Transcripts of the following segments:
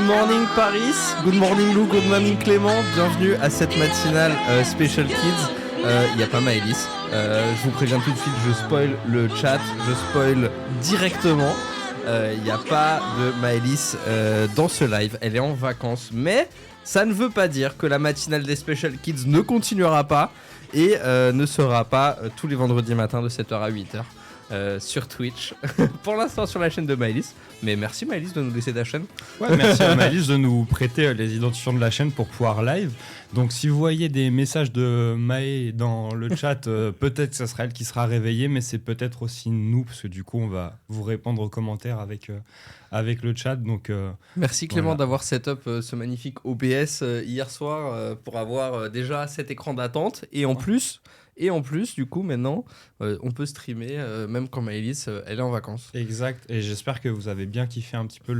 morning Paris, good morning Lou, good morning Clément, bienvenue à cette matinale Special Kids. Il n'y a pas Maëlys, je vous préviens tout de suite, je spoil le chat, je spoil directement. Il n'y a pas de Maëlys dans ce live, elle est en vacances, mais ça ne veut pas dire que la matinale des Special Kids ne continuera pas et ne sera pas tous les vendredis matins de 7h à 8h. Sur Twitch, pour l'instant sur la chaîne de Maëlys. Mais merci Maëlys de nous laisser ta chaîne. Ouais, merci à Maëlys de nous prêter les identifiants de la chaîne pour pouvoir live. Donc si vous voyez des messages de Maë dans le chat, peut-être que ce sera elle qui sera réveillée, mais c'est peut-être aussi nous, parce que du coup on va vous répondre aux commentaires avec le chat. Donc, merci Clément voilà. d'avoir set up ce magnifique OBS hier soir pour avoir déjà cet écran d'attente. Et en plus, du coup, maintenant, on peut streamer même quand Maëlys elle est en vacances. Exact, et j'espère que vous avez bien kiffé un petit peu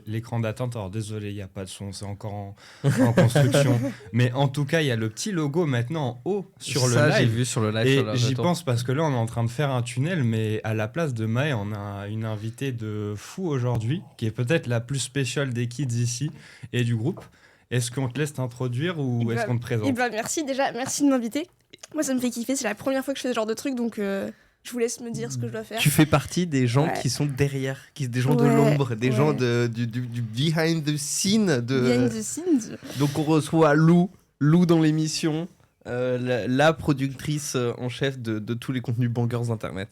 l'écran d'attente. Alors désolé, il n'y a pas de son, c'est encore en construction. Mais en tout cas, il y a le petit logo maintenant en haut sur le live. Ça, j'ai vu sur le live. Et sur la j'y retour. pense parce que là, on est en train de faire un tunnel, mais à la place de Maë, on a une invitée de fou aujourd'hui, qui est peut-être la plus spéciale des kids ici et du groupe. Est-ce qu'on te laisse t'introduire ou est-ce qu'on te présente ? Merci déjà, merci de m'inviter. Moi, ça me fait kiffer, c'est la première fois que je fais ce genre de truc, donc je vous laisse me dire ce que je dois faire. Tu fais partie des gens qui sont derrière, des gens de l'ombre, des gens du behind the scene. Behind the scenes. Donc on reçoit Lou dans l'émission, la productrice en chef de tous les contenus bangers d'internet.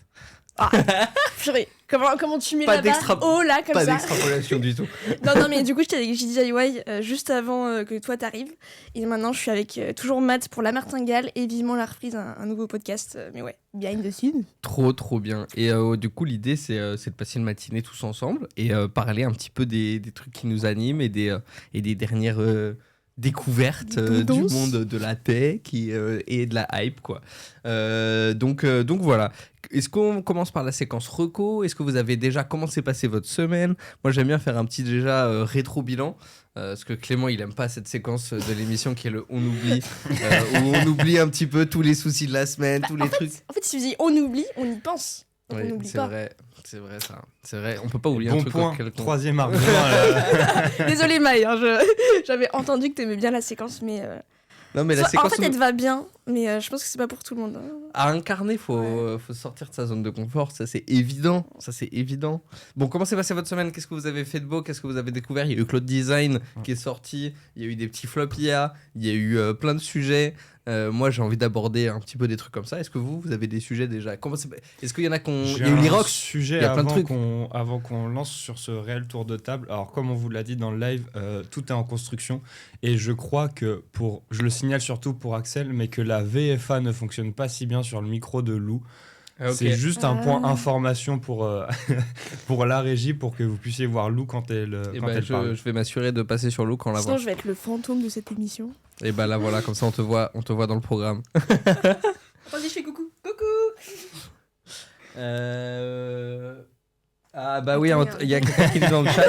Ah, purée, comment tu mets la barre haut là comme pas ça. Pas d'extrapolation du tout. Non, mais du coup j'étais avec JDIY juste avant que toi t'arrives. Et maintenant je suis avec toujours Matt pour La Martingale et vivement la reprise, un nouveau podcast. Mais ouais, behind the scenes. Trop bien. Et du coup l'idée c'est de passer une matinée tous ensemble et parler un petit peu des trucs qui nous animent et des dernières découverte du monde de la tech et de la hype quoi. Donc voilà. Est-ce qu'on commence par la séquence reco ? Est-ce que vous avez déjà comment s'est passée votre semaine ? Moi j'aime bien faire un petit déjà rétro bilan parce que Clément il aime pas cette séquence de l'émission qui est le on oublie où on oublie un petit peu tous les soucis de la semaine, tous les trucs. En fait si tu dis on oublie, on y pense. Oui, on n'oublie pas. C'est vrai ça. C'est vrai, on peut pas oublier bon un truc. Point, troisième argument. Désolé Maë, j'avais entendu que t'aimais bien la séquence, mais... Non, mais la séquence en fait, elle te va bien, mais je pense que c'est pas pour tout le monde. À incarner, faut sortir de sa zone de confort, ça c'est évident. Bon, comment s'est passée votre semaine ? Qu'est-ce que vous avez fait de beau ? Qu'est-ce que vous avez découvert ? Il y a eu Cloud Design qui est sorti, il y a eu des petits flops IA, il y a eu plein de sujets. Moi, j'ai envie d'aborder un petit peu des trucs comme ça. Est-ce que vous avez des sujets déjà ? Est-ce qu'il y en a il y a eu les rocks ? Sujet il y a plein de trucs. Avant qu'on lance sur ce réel tour de table. Alors, comme on vous l'a dit dans le live, tout est en construction. Et je crois que, je le signale surtout pour Axel, mais que la VFA ne fonctionne pas si bien sur le micro de Lou. Okay. C'est juste un point information pour la régie, pour que vous puissiez voir Lou quand elle parle. Je vais m'assurer de passer sur Lou quand la voit. Sinon, je vais être le fantôme de cette émission. Et bah là, voilà, comme ça, on te voit dans le programme. Vas-y, je fais coucou. Ah bah oui, il y a quelqu'un qui est dans le chat.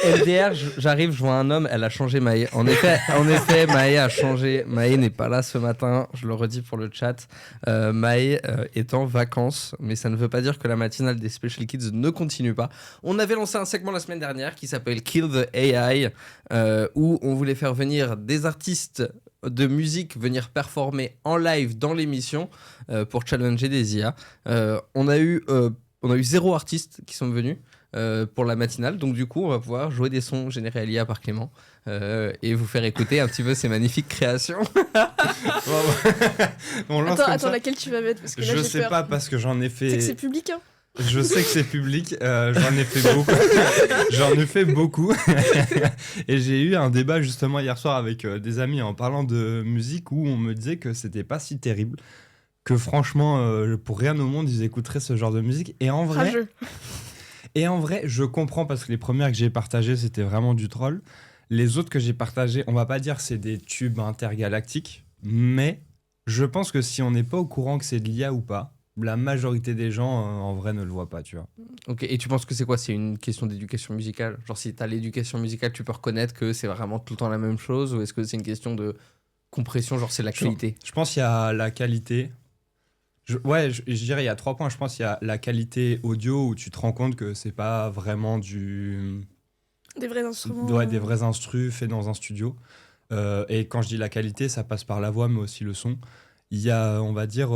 LDR, j'arrive, je vois un homme, elle a changé Maë. En effet, Maë a changé. Maë n'est pas là ce matin, je le redis pour le chat. Maë est en vacances, mais ça ne veut pas dire que la matinale des Special Kids ne continue pas. On avait lancé un segment la semaine dernière qui s'appelle Kill the AI, où on voulait faire venir des artistes de musique venir performer en live dans l'émission pour challenger des IA. On a eu 0 artistes qui sont venus pour la matinale, donc du coup on va pouvoir jouer des sons générés à l'IA par Clément et vous faire écouter un petit peu ces magnifiques créations. Attends, laquelle tu vas mettre parce que là, je sais pas parce que j'en ai fait. C'est que c'est public, hein. Je sais que c'est public, j'en ai fait beaucoup. Et j'ai eu un débat justement hier soir avec des amis en parlant de musique où on me disait que c'était pas si terrible, que franchement pour rien au monde ils écouteraient ce genre de musique. Et en vrai, je comprends parce que les premières que j'ai partagées c'était vraiment du troll. Les autres que j'ai partagées, on va pas dire que c'est des tubes intergalactiques, mais je pense que si on n'est pas au courant que c'est de l'IA ou pas, la majorité des gens en vrai ne le voient pas, tu vois. Ok, et tu penses que c'est quoi ? C'est une question d'éducation musicale ? Genre si t'as l'éducation musicale, tu peux reconnaître que c'est vraiment tout le temps la même chose, ou est-ce que c'est une question de compression, genre c'est la qualité ? Je pense qu'il y a la qualité. Je dirais il y a 3 points. Je pense qu'il y a la qualité audio où tu te rends compte que c'est pas vraiment du Des vrais instruments. Ouais, des vrais instrus faits dans un studio. Et quand je dis la qualité, ça passe par la voix, mais aussi le son. Il y a, on va dire,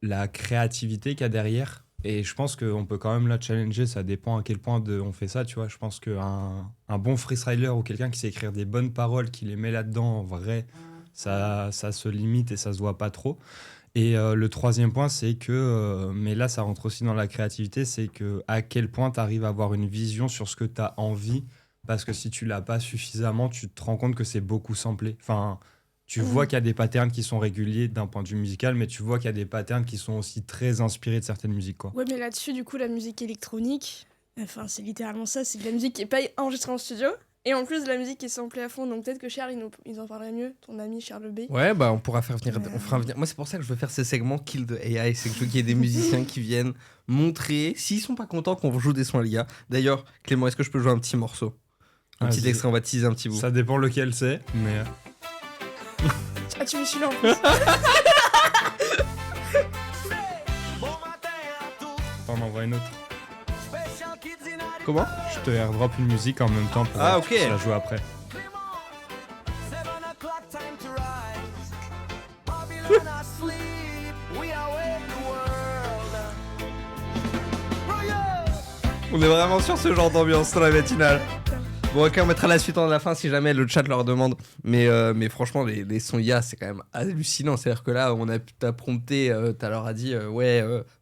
la créativité qu'il y a derrière. Et je pense qu'on peut quand même la challenger, ça dépend à quel point on fait ça, tu vois. Je pense qu'un bon freestyler ou quelqu'un qui sait écrire des bonnes paroles, qui les met là-dedans, en vrai, ça se limite et ça se voit pas trop. Et le troisième point, c'est que, mais là ça rentre aussi dans la créativité, c'est que à quel point tu arrives à avoir une vision sur ce que tu as envie, parce que si tu l'as pas suffisamment, tu te rends compte que c'est beaucoup samplé. Enfin, tu vois qu'il y a des patterns qui sont réguliers d'un point de vue musical, mais tu vois qu'il y a des patterns qui sont aussi très inspirés de certaines musiques, quoi. Ouais, mais là-dessus, du coup, la musique électronique, enfin, c'est littéralement ça, c'est de la musique qui est pas enregistrée en studio, et en plus de la musique qui est samplée à fond, donc peut-être que Charles, il en parlerait mieux, ton ami Charles B. Ouais, bah on pourra faire venir, on fera venir. Moi, c'est pour ça que je veux faire ces segments Kill the AI, c'est que je veux qu'il y ait des musiciens qui viennent montrer, s'ils sont pas contents qu'on joue des sons à l'IA. D'ailleurs, Clément, est-ce que je peux jouer un petit morceau? Un petit extrait, on va teaser un petit bout. Ça dépend lequel c'est, mais... Ah, tu me suis là en plus. T'en envoies une autre. Comment? Je te airdrop une musique en même temps pour ok. que tu la joues après. On est vraiment sur ce genre d'ambiance dans la matinale. Bon, ok, on mettra la suite en la fin si jamais le chat leur demande. Mais franchement, les sons IA, c'est quand même hallucinant. C'est-à-dire que là, t'as prompté, t'as leur a dit,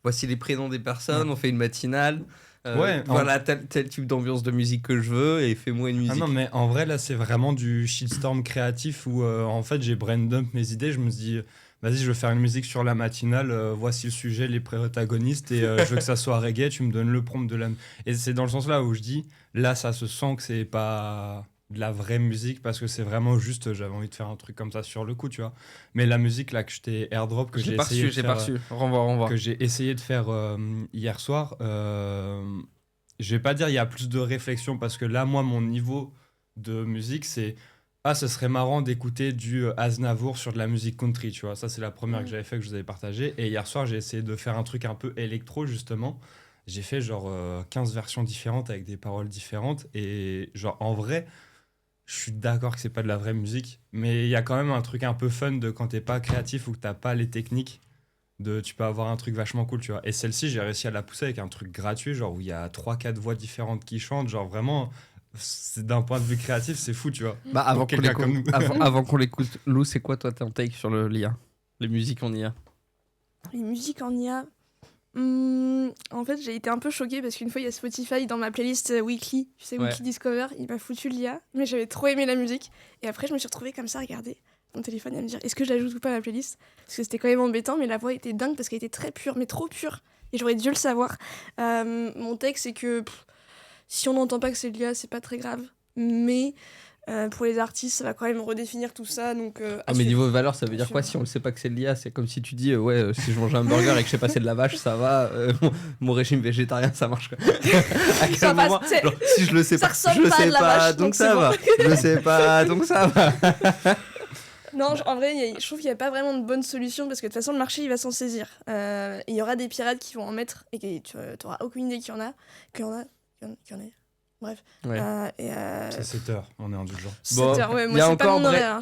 voici les prénoms des personnes, on fait une matinale. Voilà tel type d'ambiance de musique que je veux et fais-moi une musique. Ah non, mais en vrai, là, c'est vraiment du shitstorm créatif où, en fait, j'ai braindump mes idées. Je me suis dit, vas-y, je veux faire une musique sur la matinale. Voici le sujet, les protagonistes. Et je veux que ça soit reggae. Tu me donnes le prompt de la... Et c'est dans le sens là où je dis, là, ça se sent que c'est pas de la vraie musique parce que c'est vraiment juste, j'avais envie de faire un truc comme ça sur le coup, tu vois. Mais la musique, là, que je t'ai airdrop, que j'ai essayé de faire... Renvoie. Que j'ai essayé de faire hier soir, je vais pas dire il y a plus de réflexion parce que là, moi, mon niveau de musique, c'est ce serait marrant d'écouter du Aznavour sur de la musique country, tu vois. Ça, c'est la première que j'avais fait, que je vous avais partagé. Et hier soir, j'ai essayé de faire un truc un peu électro, justement. J'ai fait genre 15 versions différentes avec des paroles différentes. Et genre, en vrai, je suis d'accord que c'est pas de la vraie musique, mais il y a quand même un truc un peu fun de quand t'es pas créatif ou que t'as pas les techniques. Tu peux avoir un truc vachement cool, tu vois. Et celle-ci, j'ai réussi à la pousser avec un truc gratuit, genre où il y a 3-4 voix différentes qui chantent, genre vraiment, d'un point de vue créatif, c'est fou, tu vois. Bah, avant qu'on l'écoute, Lou, c'est quoi toi ton take sur l'IA? Les musiques en IA? Les musiques en IA. En fait, j'ai été un peu choquée parce qu'une fois, il y a Spotify dans ma playlist Weekly, tu sais, Weekly Discover, il m'a foutu l'IA, mais j'avais trop aimé la musique. Et après, je me suis retrouvée comme ça à regarder mon téléphone et à me dire est-ce que je l'ajoute ou pas à ma playlist, parce que c'était quand même embêtant, mais la voix était dingue parce qu'elle était très pure, mais trop pure, et j'aurais dû le savoir. Mon texte, c'est que si on n'entend pas que c'est de l'IA, c'est pas très grave, mais pour les artistes, ça va quand même redéfinir tout ça. Donc, mais niveau valeur, ça veut dire quoi si on ne sait pas que c'est de l'IA? C'est comme si tu dis si je mange un burger et que je sais pas c'est de la vache, ça va, mon régime végétarien ça marche quoi. À quel ça moment, genre, si je le sais pas, je le sais pas, donc ça va. Je le sais pas, donc ça va. Non, en vrai, je trouve qu'il n'y a pas vraiment de bonne solution parce que de toute façon, le marché, il va s'en saisir. Il y aura des pirates qui vont en mettre et tu n'auras aucune idée qu'il y en a. Bref. Ouais. C'est 7 heures, on est en indulgent. Bon, il y a encore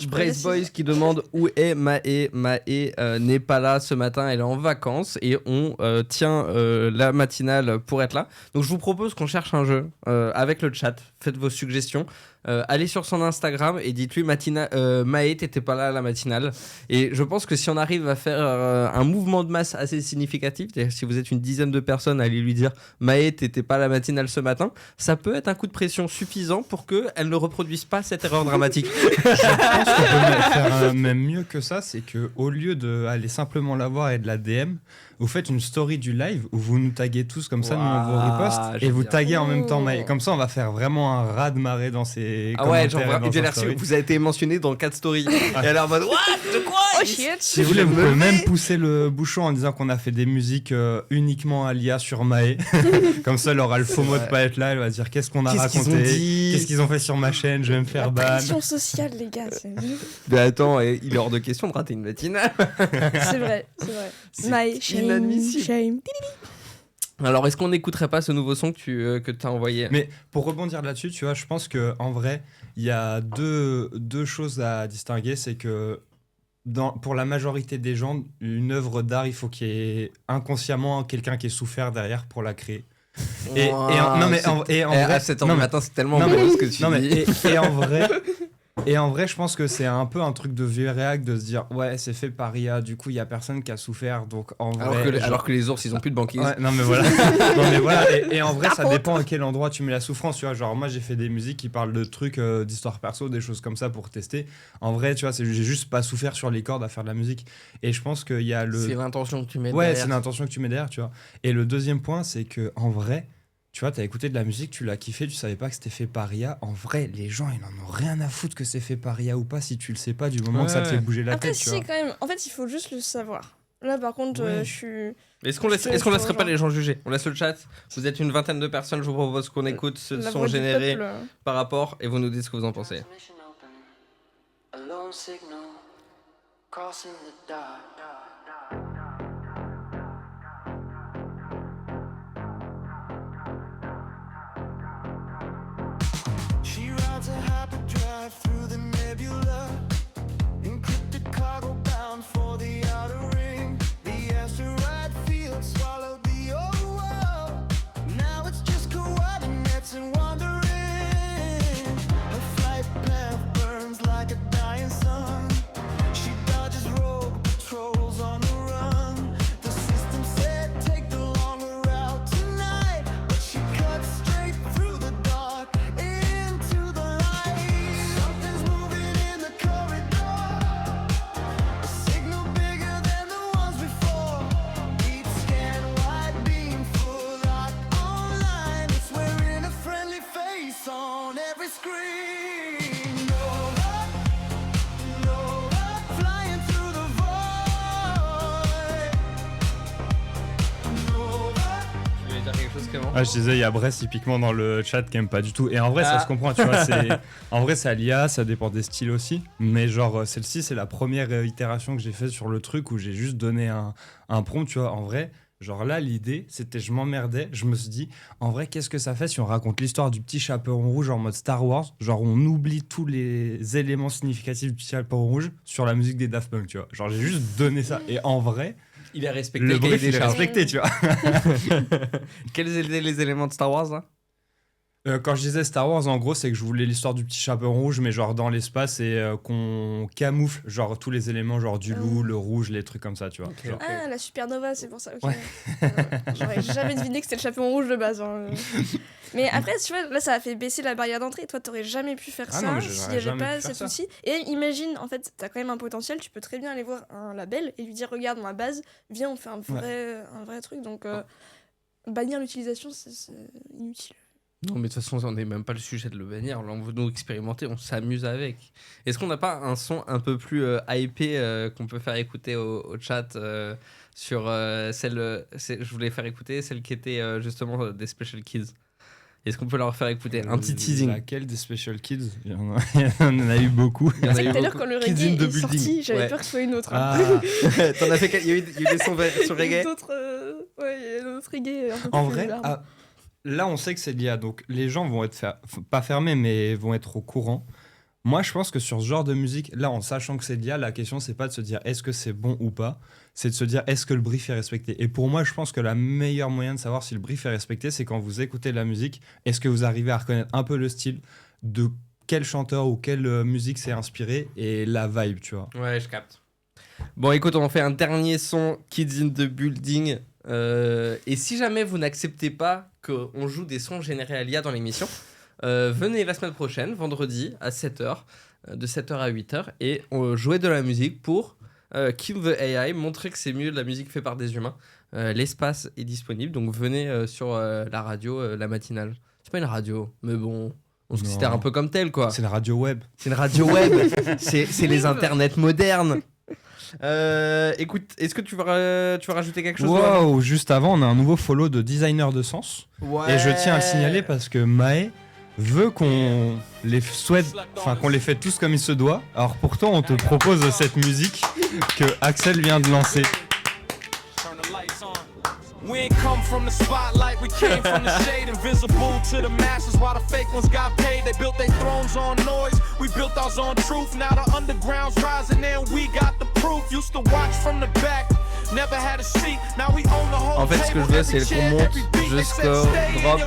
Brace Boys qui demande où est Maë. Maë n'est pas là ce matin, elle est en vacances et on tient la matinale pour être là. Donc je vous propose qu'on cherche un jeu avec le chat. Faites vos suggestions. Allez sur son Instagram et dites-lui Maë, t'étais pas là à la matinale. Et je pense que si on arrive à faire un mouvement de masse assez significatif, c'est-à-dire si vous êtes une dizaine de personnes, allez lui dire Maë, t'étais pas à la matinale ce matin, ça peut être un coup de pression suffisant pour qu'elle ne reproduise pas cette erreur dramatique. Je pense qu'on peut faire même mieux que ça, c'est qu'au lieu d'aller simplement la voir et de la DM, vous faites une story du live où vous nous taguez tous comme ça, nous on vous reposte et vous taguez en même temps Maë. Comme ça, on va faire vraiment un raz-de-marée dans ces commentaires. Vous avez été mentionné dans 4 stories. Et elle est en mode what? De quoi? Oh shit! Si vous voulez, vous pouvez même pousser le bouchon en disant qu'on a fait des musiques uniquement à l'IA sur Maë. Comme ça, elle aura le faux mot de pas être là. Elle va dire qu'est-ce qu'on a raconté, qu'est-ce qu'ils ont fait sur ma chaîne, je vais me faire ban. Pression sociale, les gars. Mais attends, il est hors de question de rater une matinale. C'est vrai. Maë, inadmissible. shame. Alors, est-ce qu'on n'écouterait pas ce nouveau son que tu as envoyé? Mais pour rebondir là-dessus, tu vois, je pense qu'en vrai, il y a deux choses à distinguer. C'est que pour la majorité des gens, une œuvre d'art, il faut qu'il y ait inconsciemment quelqu'un qui ait souffert derrière pour la créer. Non, mais en vrai, à 7h du matin, c'est tellement non, mais- beau ce que tu non, mais dis. et en vrai, je pense que c'est un peu un truc de vieux réac de se dire ouais, c'est fait par IA, du coup, il y a personne qui a souffert, donc en vrai. Alors que les ours, ils ont plus de banquise. Ouais, non mais voilà. Non mais voilà. Et en vrai, ça dépend à quel endroit tu mets la souffrance. Tu vois, genre moi j'ai fait des musiques qui parlent de trucs d'histoire perso, des choses comme ça pour tester. En vrai, tu vois, j'ai juste pas souffert sur les cordes à faire de la musique. Et je pense qu'il y a le. C'est l'intention que tu mets Ouais, derrière. c'est l'intention que tu mets derrière, tu vois. Et le deuxième point, c'est que en vrai. Tu vois, t'as écouté de la musique, tu l'as kiffé, tu savais pas que c'était fait par IA. En vrai, les gens, ils en ont rien à foutre que c'est fait par IA ou pas si tu le sais pas du moment que ça te fait bouger la Après, tête, tu si, vois. quand même. En fait, il faut juste le savoir. Là, par contre, Ouais. je suis. Est-ce qu'on laisserait pas les gens juger? On laisse le chat. Vous êtes une vingtaine de personnes. Je vous propose qu'on écoute ce La son voix du généré peuple. par rapport et vous nous dites ce que vous en pensez. A lone signal crossing the dark. She rides a hyperdrive through the nebula, encrypted cargo bound for the outer ring. The asteroid field swallowed the old world. Now it's just coordinates and wandering. Her flight path burns like a dying sun. She dodges rogue patrols on the run. The system said take the longer route tonight, but she cuts straight through the dark into the light. Something's moving in the corridor, a signal bigger than the ones before. Each scan, wide beam, full art online. It's wearing a friendly face on every screen. Nova, Nova, flying through the void. Nova. Tu voulais dire quelque chose, Clément? Ah, je disais, il y a Brest typiquement dans le chat qui aime pas du tout. Et en vrai, ça Ah. se comprend, tu vois. En vrai, c'est à l'IA, ça dépend des styles aussi. Mais genre, celle-ci, c'est la première itération que j'ai faite sur le truc où j'ai juste donné un prompt, tu vois. En vrai, genre là, l'idée, c'était je m'emmerdais. Je me suis dit, en vrai, qu'est-ce que ça fait si on raconte l'histoire du petit chaperon rouge en mode Star Wars? Genre, on oublie tous les éléments significatifs du petit chaperon rouge sur la musique des Daft Punk, tu vois. Genre, j'ai juste donné ça. Et en vrai, Il a respecté le le cahier brief, des il est charges. respecté, tu vois. Quels étaient les éléments de Star Wars là? Quand je disais Star Wars, en gros, c'est que je voulais l'histoire du petit chaperon rouge, mais genre dans l'espace et qu'on camoufle genre tous les éléments, genre du loup, le rouge, les trucs comme ça, tu vois. Ok. Genre. Ah, la supernova, c'est pour ça. Ok. Ouais. J'aurais jamais deviné que c'était le chaperon rouge de base. Hein. Mais après, tu vois, là, ça a fait baisser la barrière d'entrée. Toi, t'aurais jamais pu faire Ah ça non, mais s'il j'aurais n'y avait jamais pas pu faire cet ça. outil. Et imagine, en fait, t'as quand même un potentiel. Tu peux très bien aller voir un label et lui dire regarde ma base, viens, on fait un vrai truc. Donc, bannir l'utilisation, c'est inutile. Non, mais de toute façon, on n'est même pas le sujet de le bannir. Là, on veut nous expérimenter, on s'amuse avec. Est-ce qu'on n'a pas un son un peu plus hypé qu'on peut faire écouter au chat sur je voulais faire écouter celle qui était justement des Special Kids. Est-ce qu'on peut leur faire écouter un petit teasing? Laquelle des Special Kids? Il y en a eu beaucoup. Il y en a C'est eu que tout à l'heure, beaucoup. quand le Kids reggae in the est building. sorti, j'avais Ouais. peur que ce soit une autre. Ah, T'en as fait il y a eu des sons sur reggae? D'autres, ouais, il y a d'autres reggae. un peu en plus vrai, bizarres. là, on sait que c'est l'IA, donc les gens vont être pas fermés, mais vont être au courant. Moi, je pense que sur ce genre de musique, là, en sachant que c'est l'IA, la question, c'est pas de se dire est-ce que c'est bon ou pas, c'est de se dire est-ce que le brief est respecté. Et pour moi, je pense que la meilleure moyen de savoir si le brief est respecté, c'est quand vous écoutez de la musique, est-ce que vous arrivez à reconnaître un peu le style de quel chanteur ou quelle musique s'est inspiré et la vibe, tu vois. Ouais, je capte. Bon, écoute, on fait un dernier son, Kids in the Building. Et si jamais vous n'acceptez pas qu'on joue des sons générés à l'IA dans l'émission, venez la semaine prochaine, vendredi, à 7h, de 7h à 8h, et jouer de la musique pour Kill the AI, montrer que c'est mieux de la musique faite par des humains. L'espace est disponible, donc venez sur la radio, la matinale. C'est pas une radio, mais bon, on se Non. considère un peu comme tel, quoi. C'est la radio web. C'est une radio web, c'est les internets modernes. Écoute, est-ce que tu vas rajouter quelque chose? Wow, juste avant, on a un nouveau follow de Designer de Sens. Ouais. Et je tiens à le signaler parce que Maë veut qu'on les souhaite, enfin qu'on les fait tous comme il se doit. Alors pourtant, on te propose cette musique que Axel vient de lancer. We ain't come from the spotlight, we came from the shade. Invisible to the masses while the fake ones got paid. They built their thrones on noise, we built ours on truth. Now the underground's rising and we got the proof. Used to watch from the back, never had a seat. Now we own the whole En fait, ce que je veux, c'est qu'on monte jusqu'au drop.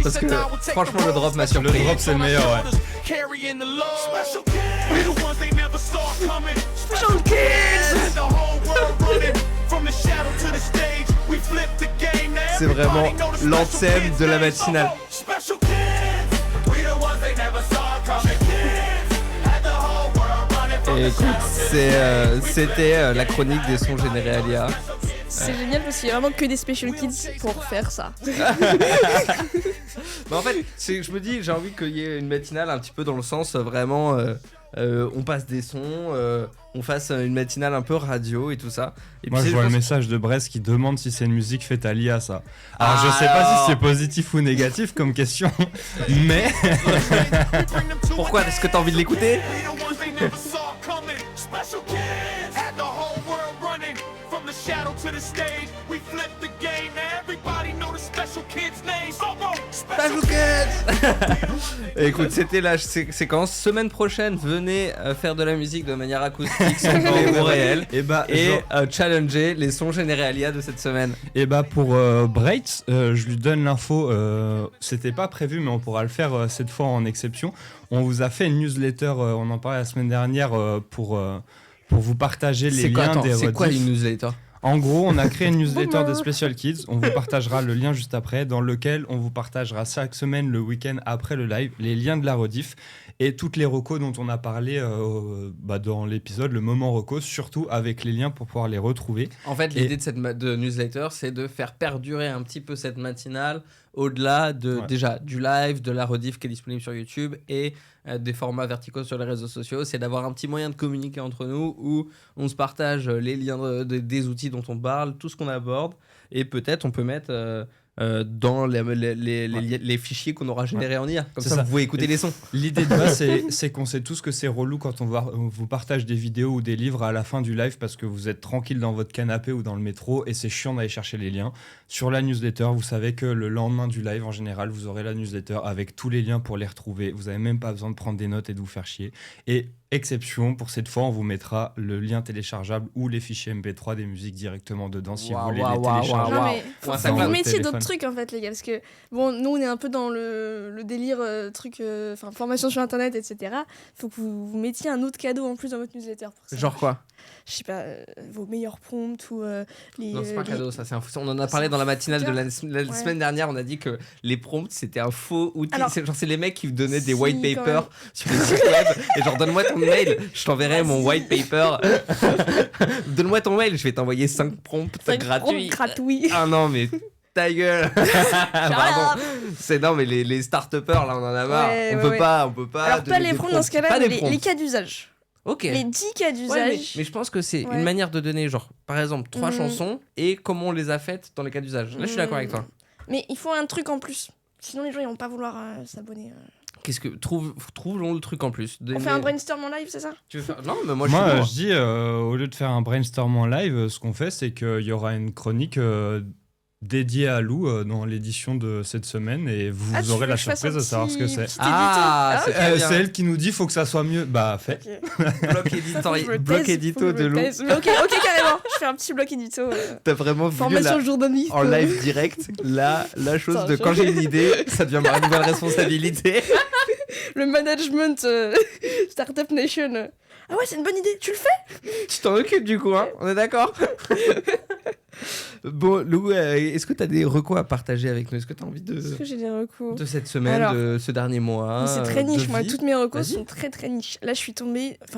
Parce que franchement, le drop m'a surpris. Le drop, c'est le meilleur, ouais. Carrying the load. Special kids, we the ones they never saw coming. Special kids. Had the whole world running from the shadow to the stage. We flipped the game. Now C'est vraiment everybody know the l'anthème special kids de la name. matinale. Special kids, we the ones they never saw coming. Kids, had the whole world running from Et the écoute, shadow to the stage. c'était la chronique des sons générés à l'IA. C'est génial parce qu'il y a vraiment que des special kids pour faire ça. Mais en fait, je me dis, j'ai envie qu'il y ait une matinale un petit peu dans le sens vraiment, on passe des sons, on fasse une matinale un peu radio et tout ça. Et Moi, puis, je vois le pense- message de Brest qui demande si c'est une musique faite à l'IA, ça. Alors, je sais pas si c'est positif ou négatif comme question, mais Pourquoi est-ce que t'as envie de l'écouter? We the ones they never saw coming. Special kids had the whole world running from the shadow to the stage. We flipped the game. Now everybody know the special kids' name. Special kids. Écoute, c'était la séquence. Semaine prochaine, venez faire de la musique de manière acoustique sans bruit ou réel. et bah, Et challenger les sons générés à l'IA de cette semaine. Et bah pour Braitz, je lui donne l'info, c'était pas prévu mais on pourra le faire cette fois en exception. On vous a fait une newsletter, on en parlait la semaine dernière, pour vous partager les liens des C'est quoi rediffs. une newsletter? En gros, on a créé une newsletter de Special Kids, on vous partagera le lien juste après, dans lequel on vous partagera chaque semaine, le week-end après le live, les liens de la rediff et toutes les recos dont on a parlé dans l'épisode, le moment reco, surtout avec les liens pour pouvoir les retrouver. En fait, Et- l'idée de cette newsletter, c'est de faire perdurer un petit peu cette matinale au-delà de Ouais. déjà du live, de la rediff qui est disponible sur YouTube et des formats verticaux sur les réseaux sociaux. C'est d'avoir un petit moyen de communiquer entre nous où on se partage les liens des outils dont on parle, tout ce qu'on aborde et peut-être on peut mettre dans les fichiers qu'on aura générés en IA. Comme C'est ça, ça. vous pouvez écouter les sons. L'idée de base, c'est qu'on sait tous que c'est relou quand on vous partage des vidéos ou des livres à la fin du live parce que vous êtes tranquille dans votre canapé ou dans le métro et c'est chiant d'aller chercher les liens. Sur la newsletter, vous savez que le lendemain du live, en général, vous aurez la newsletter avec tous les liens pour les retrouver. Vous n'avez même pas besoin de prendre des notes et de vous faire chier. Et exception, pour cette fois, on vous mettra le lien téléchargeable ou les fichiers MP3 des musiques directement dedans si vous voulez les télécharger. Non, Waouh. mais faut Ouais, que ça vous claque. mettiez Téléphone. d'autres trucs en fait, les gars. Parce que, bon, nous on est un peu dans le délire, formation sur internet, etc. Faut que vous mettiez un autre cadeau en plus dans votre newsletter. Pour ça. Genre quoi? Je sais pas, vos meilleurs prompts ou les. Non, c'est pas un les- cadeau, ça. On en a C'est parlé un dans la matinale de la Ouais. semaine dernière. On a dit que les prompts, c'était un faux outil. Alors, C'est les mecs qui vous donnaient des si, white quand papers sur les sites web. Et genre, donne-moi ton mail, je t'enverrai mon white paper. Donne-moi ton mail, je vais t'envoyer 5 prompts Cinq gratuits. prompts gratuits. Ah non, mais ta gueule. Pardon. C'est non, mais les start-upers, là, on en a marre. Ouais, on ouais, peut ouais. pas, on peut pas. Alors, pas donner les des prompts dans ce prompts. cas-là, Pas mais des les prompts. cas d'usage. Ok. Les 10 cas Ouais, d'usage. mais je pense que c'est Ouais. une manière de donner, genre, par exemple, 3 Mhm. chansons et comment on les a faites dans les cas d'usage. Là, je suis d'accord avec toi. Mais il faut un truc en plus. Sinon, les gens ils vont pas vouloir s'abonner. Qu'est-ce que trouvons le truc en plus. On fait un brainstorm en live, c'est ça? Tu veux faire Non, mais moi, Moi, je je suis dis, au lieu de faire un brainstorm en live, ce qu'on fait, c'est qu'il y aura une chronique dédiée à Lou dans l'édition de cette semaine et vous Ah, tu aurez veux la que je fasse surprise un de savoir ce que petit- c'est. petit Ah, édito. c'est très bien. C'est elle qui nous dit faut que ça soit mieux. Bah, fait. Ok. bloc Ça, faut que je me bloc taise, édito faut que je de me Lou. taise. Mais ok, carrément. Je fais un petit bloc édito. T'as vraiment vu Formation la- journaliste. en live direct la chose Putain, de je- quand j'ai une idée, ça devient ma nouvelle responsabilité. Le management Startup Nation. Ah ouais, c'est une bonne idée. Tu le fais? Tu t'en occupes du coup, hein? On est d'accord? Bon, Lou, est-ce que t'as des recos à partager avec nous? Est-ce que t'as envie Est-ce que j'ai des recours? de cette semaine, Alors, de ce dernier mois? C'est très niche, de moi. vie Toutes mes recos Vas-y. sont très très niches. Là, je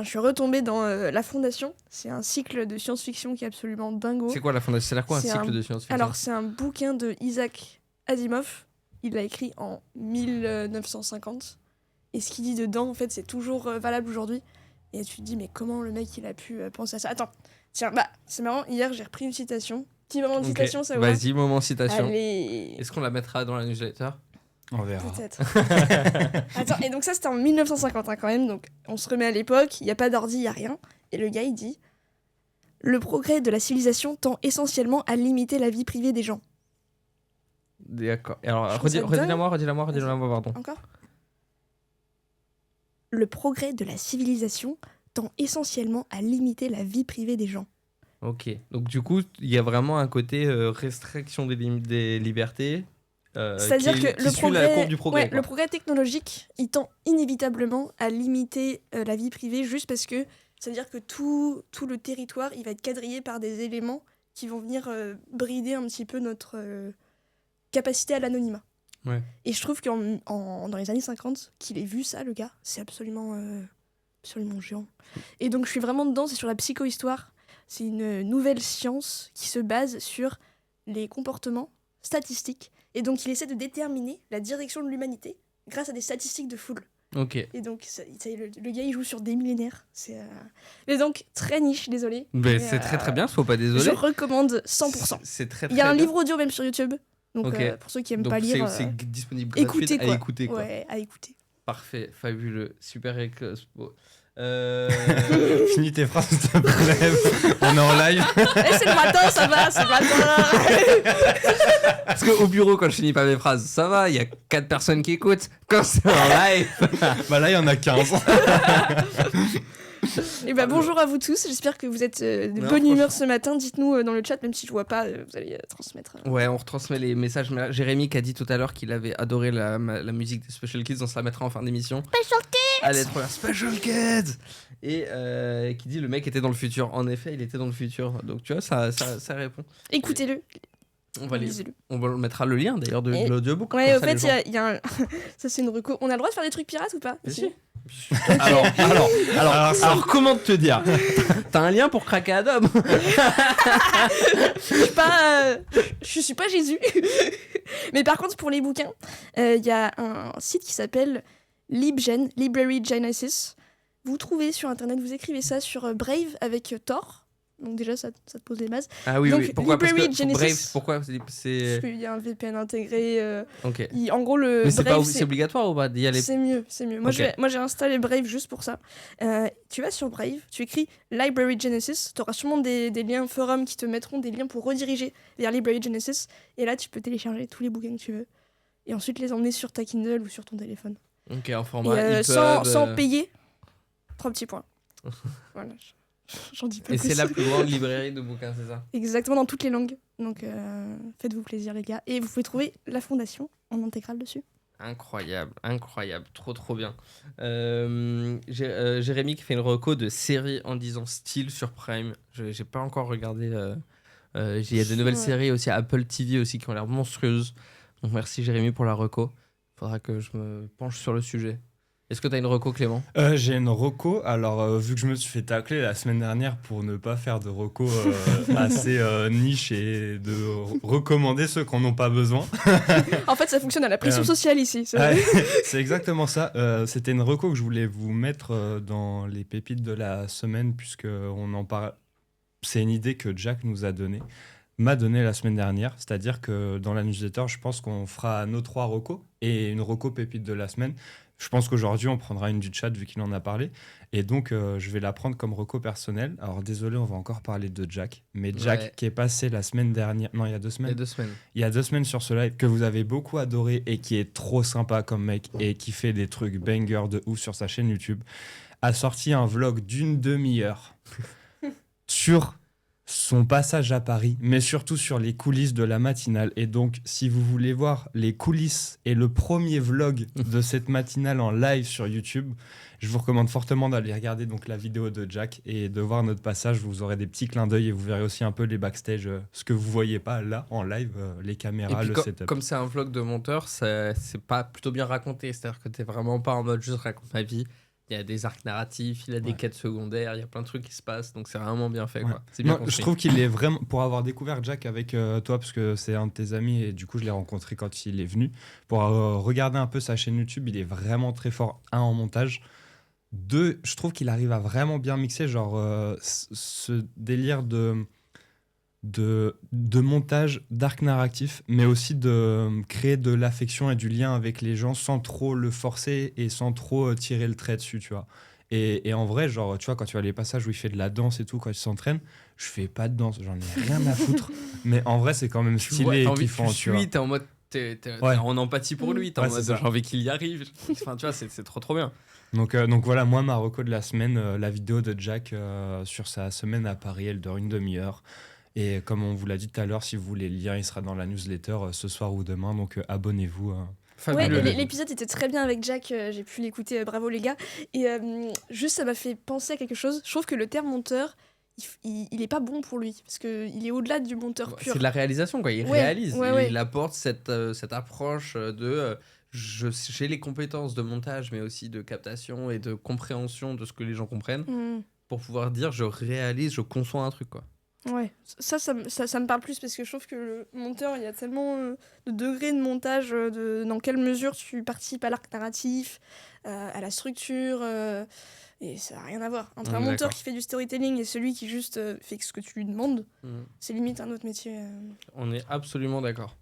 suis retombée dans La Fondation. C'est un cycle de science-fiction qui est absolument dingo. C'est quoi la fondation? C'est là quoi un C'est cycle un- de science-fiction? Alors, c'est un bouquin de Isaac Asimov. Il l'a écrit en 1950. Et ce qu'il dit dedans, en fait, c'est toujours valable aujourd'hui. Et tu te dis, mais comment le mec, il a pu penser à ça? Attends, tiens, bah, c'est marrant. Hier, j'ai repris une citation. Petit moment de Ok. citation, ça vous va? Vas-y, moment citation. Allez, Est-ce qu'on la mettra dans la newsletter? On verra. peut-être. Attends, et donc ça, c'était en 1950 quand même. Donc, on se remet à l'époque. Il n'y a pas d'ordi, il n'y a rien. Et le gars, il dit: le progrès de la civilisation tend essentiellement à limiter la vie privée des gens. D'accord. Et alors, Je trouve ça redis-la-moi, pardon. Encore. Le progrès de la civilisation tend essentiellement à limiter la vie privée des gens. Ok. Donc, du coup, il y a vraiment un côté restriction des libertés. C'est-à-dire qui que le suit la courbe du progrès. ouais, le progrès technologique, il tend inévitablement à limiter la vie privée juste parce que c'est-à-dire que tout le territoire, il va être quadrillé par des éléments qui vont venir brider un petit peu notre capacité à l'anonymat. Ouais. Et je trouve dans les années 50, qu'il ait vu ça, le gars, c'est absolument géant. Et donc je suis vraiment dedans, c'est sur la psychohistoire. C'est une nouvelle science qui se base sur les comportements statistiques. Et donc il essaie de déterminer la direction de l'humanité grâce à des statistiques de foule. Ok. Et donc le gars il joue sur des millénaires. Mais donc très niche, désolé. Mais c'est très très bien, faut pas désolé. Je recommande 100%. C'est très très Il y a un bien. livre audio même sur YouTube. Donc Ok. pour ceux qui aiment Donc pas lire, c'est disponible gratuit écoutez à quoi. écouter quoi. Ouais, à écouter. Parfait, fabuleux, super expo. Finis tes phrases, s'il te plaît. On est en live. C'est le matin, ça va, c'est le matin. Parce qu'au bureau, quand je finis pas mes phrases, ça va, il y a 4 personnes qui écoutent. Quand c'est en live. Bah là, il y en a 15. Et bah bonjour à vous tous, j'espère que vous êtes de Non, bonne humeur ce matin. Dites-nous dans le chat, même si je vois pas, vous allez transmettre. Ouais, on retransmet les messages. Jérémy qui a dit tout à l'heure qu'il avait adoré la musique des Special Kids, on se la mettra en fin d'émission. Special Kids. Allez, trop bien, Special Kids. Et qui dit le mec était dans le futur. En effet, il était dans le futur. Donc tu vois, ça répond. Écoutez-le, Lisez-le. lisez-le. On mettra le lien d'ailleurs de Et- l'audiobook. Ouais, comme au ça, fait, les gens- il y a un. Ça, c'est une reco. On a le droit de faire des trucs pirates ou pas Mais ici si. Alors, comment te dire? T'as un lien pour craquer Adobe? Je suis pas Jésus. Mais par contre, pour les bouquins, il y a un site qui s'appelle LibGen, Library Genesis. Vous trouvez sur internet, vous écrivez ça sur Brave avec Tor. Donc déjà, ça te pose les bases. Ah oui, Donc, oui. Pourquoi? Parce Library que Genesis. Brave, pourquoi? Parce C'est. qu'il y a un VPN intégré. Ok. En gros, le Mais c'est Brave, pas c'est obligatoire ou pas d'y aller? c'est mieux, c'est mieux. Moi, Ok. moi, j'ai installé Brave juste pour ça. Tu vas sur Brave, tu écris Library Genesis, tu auras sûrement des liens forums qui te mettront des liens pour rediriger vers Library Genesis. Et là, tu peux télécharger tous les bouquins que tu veux. Et ensuite, les emmener sur ta Kindle ou sur ton téléphone. Ok, en Et format sans payer. 3 petits points. Voilà, j'en dis pas Et plus. c'est la plus grande librairie de bouquins, c'est ça? Exactement, dans toutes les langues. Donc, faites-vous plaisir, les gars. Et vous pouvez trouver la fondation en intégrale dessus. Incroyable, trop bien. Jérémy qui fait une reco de série en disant style sur Prime. J'ai pas encore regardé. Il y a de nouvelles séries aussi à Apple TV aussi qui ont l'air monstrueuses. Donc merci Jérémy pour la reco. Faudra que je me penche sur le sujet. Est-ce que t'as une reco, Clément? J'ai une reco. Alors, vu que je me suis fait tacler la semaine dernière pour ne pas faire de reco assez niche et de recommander ceux qui n'en ont pas besoin. En fait, ça fonctionne à la pression sociale ici. Ouais, c'est exactement ça. C'était une reco que je voulais vous mettre dans les pépites de la semaine, puisqu'on en parle. C'est une idée que Jack m'a donné la semaine dernière. C'est-à-dire que dans la newsletter, je pense qu'on fera nos 3 recos et une reco pépite de la semaine. Je pense qu'aujourd'hui, on prendra une du chat vu qu'il en a parlé. Et donc, je vais la prendre comme reco personnelle. Alors, désolé, on va encore parler de Jack. Mais Jack, qui est passé la semaine dernière... Non, il y a 2 semaines. Il y a 2 semaines sur ce live que vous avez beaucoup adoré et qui est trop sympa comme mec et qui fait des trucs bangers de ouf sur sa chaîne YouTube, a sorti un vlog d'une demi-heure sur son passage à Paris, mais surtout sur les coulisses de la matinale. Et donc, si vous voulez voir les coulisses et le premier vlog de cette matinale en live sur YouTube, je vous recommande fortement d'aller regarder donc la vidéo de Jack et de voir notre passage. Vous aurez des petits clins d'œil et vous verrez aussi un peu les backstage, ce que vous voyez pas là en live, les caméras, et puis, le setup. Comme c'est un vlog de monteur, c'est pas plutôt bien raconté. C'est-à-dire que t'es vraiment pas en mode juste raconte ma vie. Il y a des arcs narratifs, il y a des quêtes secondaires, il y a plein de trucs qui se passent, donc c'est vraiment bien fait. Quoi. C'est bien Non, construit. je trouve qu'il est vraiment... Pour avoir découvert Jack avec toi, parce que c'est un de tes amis, et du coup je l'ai rencontré quand il est venu, pour regarder un peu sa chaîne YouTube, il est vraiment très fort, en montage. 2, je trouve qu'il arrive à vraiment bien mixer, genre ce délire de montage, d'arc narratif, mais aussi de créer de l'affection et du lien avec les gens sans trop le forcer et sans trop tirer le trait dessus, tu vois. Et en vrai, genre, tu vois, quand tu as les passages où il fait de la danse et tout, quand il s'entraîne, je fais pas de danse, j'en ai rien à foutre. Mais en vrai, c'est quand même stylé et kiffant, tu vois. T'es en mode t'es Ouais. en empathie pour lui. T'es en Ouais, mode, c'est ça. j'ai envie qu'il y arrive. Enfin, tu vois, c'est trop bien. Donc voilà, moi, ma reco de la semaine, la vidéo de Jack sur sa semaine à Paris, elle dure une demi-heure. Et comme on vous l'a dit tout à l'heure, si vous voulez le lien, il sera dans la newsletter ce soir ou demain. Donc abonnez-vous. Ouais, Fabuleux. l'épisode était très bien avec Jack, j'ai pu l'écouter, bravo les gars. Et juste, ça m'a fait penser à quelque chose. Je trouve que le terme monteur, il est pas bon pour lui, parce qu'il est au-delà du monteur pur. C'est de la réalisation, quoi. Il Ouais, réalise. ouais. Il apporte cette approche de. J'ai les compétences de montage, mais aussi de captation et de compréhension de ce que les gens comprennent pour pouvoir dire je réalise, je conçois un truc, quoi. Ouais, ça me parle plus parce que je trouve que le monteur, il y a tellement de degrés de montage, dans quelle mesure tu participes à l'arc narratif, à la structure, et ça n'a rien à voir. Entre On un est monteur d'accord. qui fait du storytelling et celui qui juste fait ce que tu lui demandes, Mm. c'est limite un autre métier. On est absolument d'accord.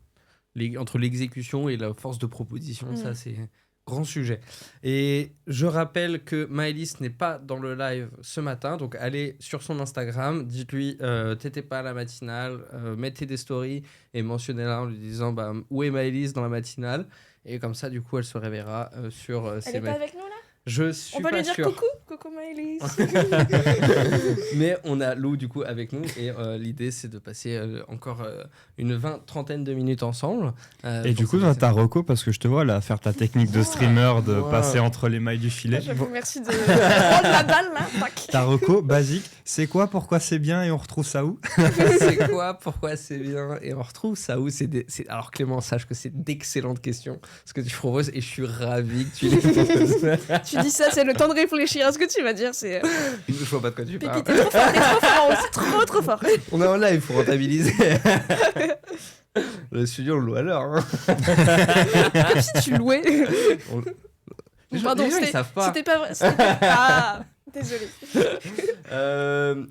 Entre l'exécution et la force de proposition, ça c'est grand sujet. Et je rappelle que Maëlys n'est pas dans le live ce matin, donc allez sur son Instagram, dites-lui t'étais pas à la matinale, mettez des stories et mentionnez-la en lui disant bah, où est Maëlys dans la matinale, et comme ça du coup elle se réveillera sur Elle ses est pas avec nous là? Je suis On peut pas lui dire sûr. coucou Maëlys. Mais on a Lou du coup avec nous et l'idée c'est de passer encore une 20-30 de minutes ensemble. Et du coup, dans ta reco, parce que je te vois là faire ta technique de streamer, de Ouais. passer entre les mailles du filet. J'avoue, merci de prendre la balle là. Tac. Ta reco, basique, c'est quoi, pourquoi c'est bien et on retrouve ça où? C'est quoi, pourquoi c'est bien et on retrouve ça où Alors Clément, sache que c'est d'excellentes questions ce que tu proposes et je suis ravi que tu les poses. Tu dis ça, c'est le temps de réfléchir à ce que tu vas dire. C'est Je vois pas de quoi tu parles. Pépi, t'es trop fort, c'est trop fort. On est en live pour rentabiliser. Le studio on le loue à l'heure. Hein. Comme si tu louais. Les gens, Pardon, ils savent pas. C'était pas vrai. Ah, désolé.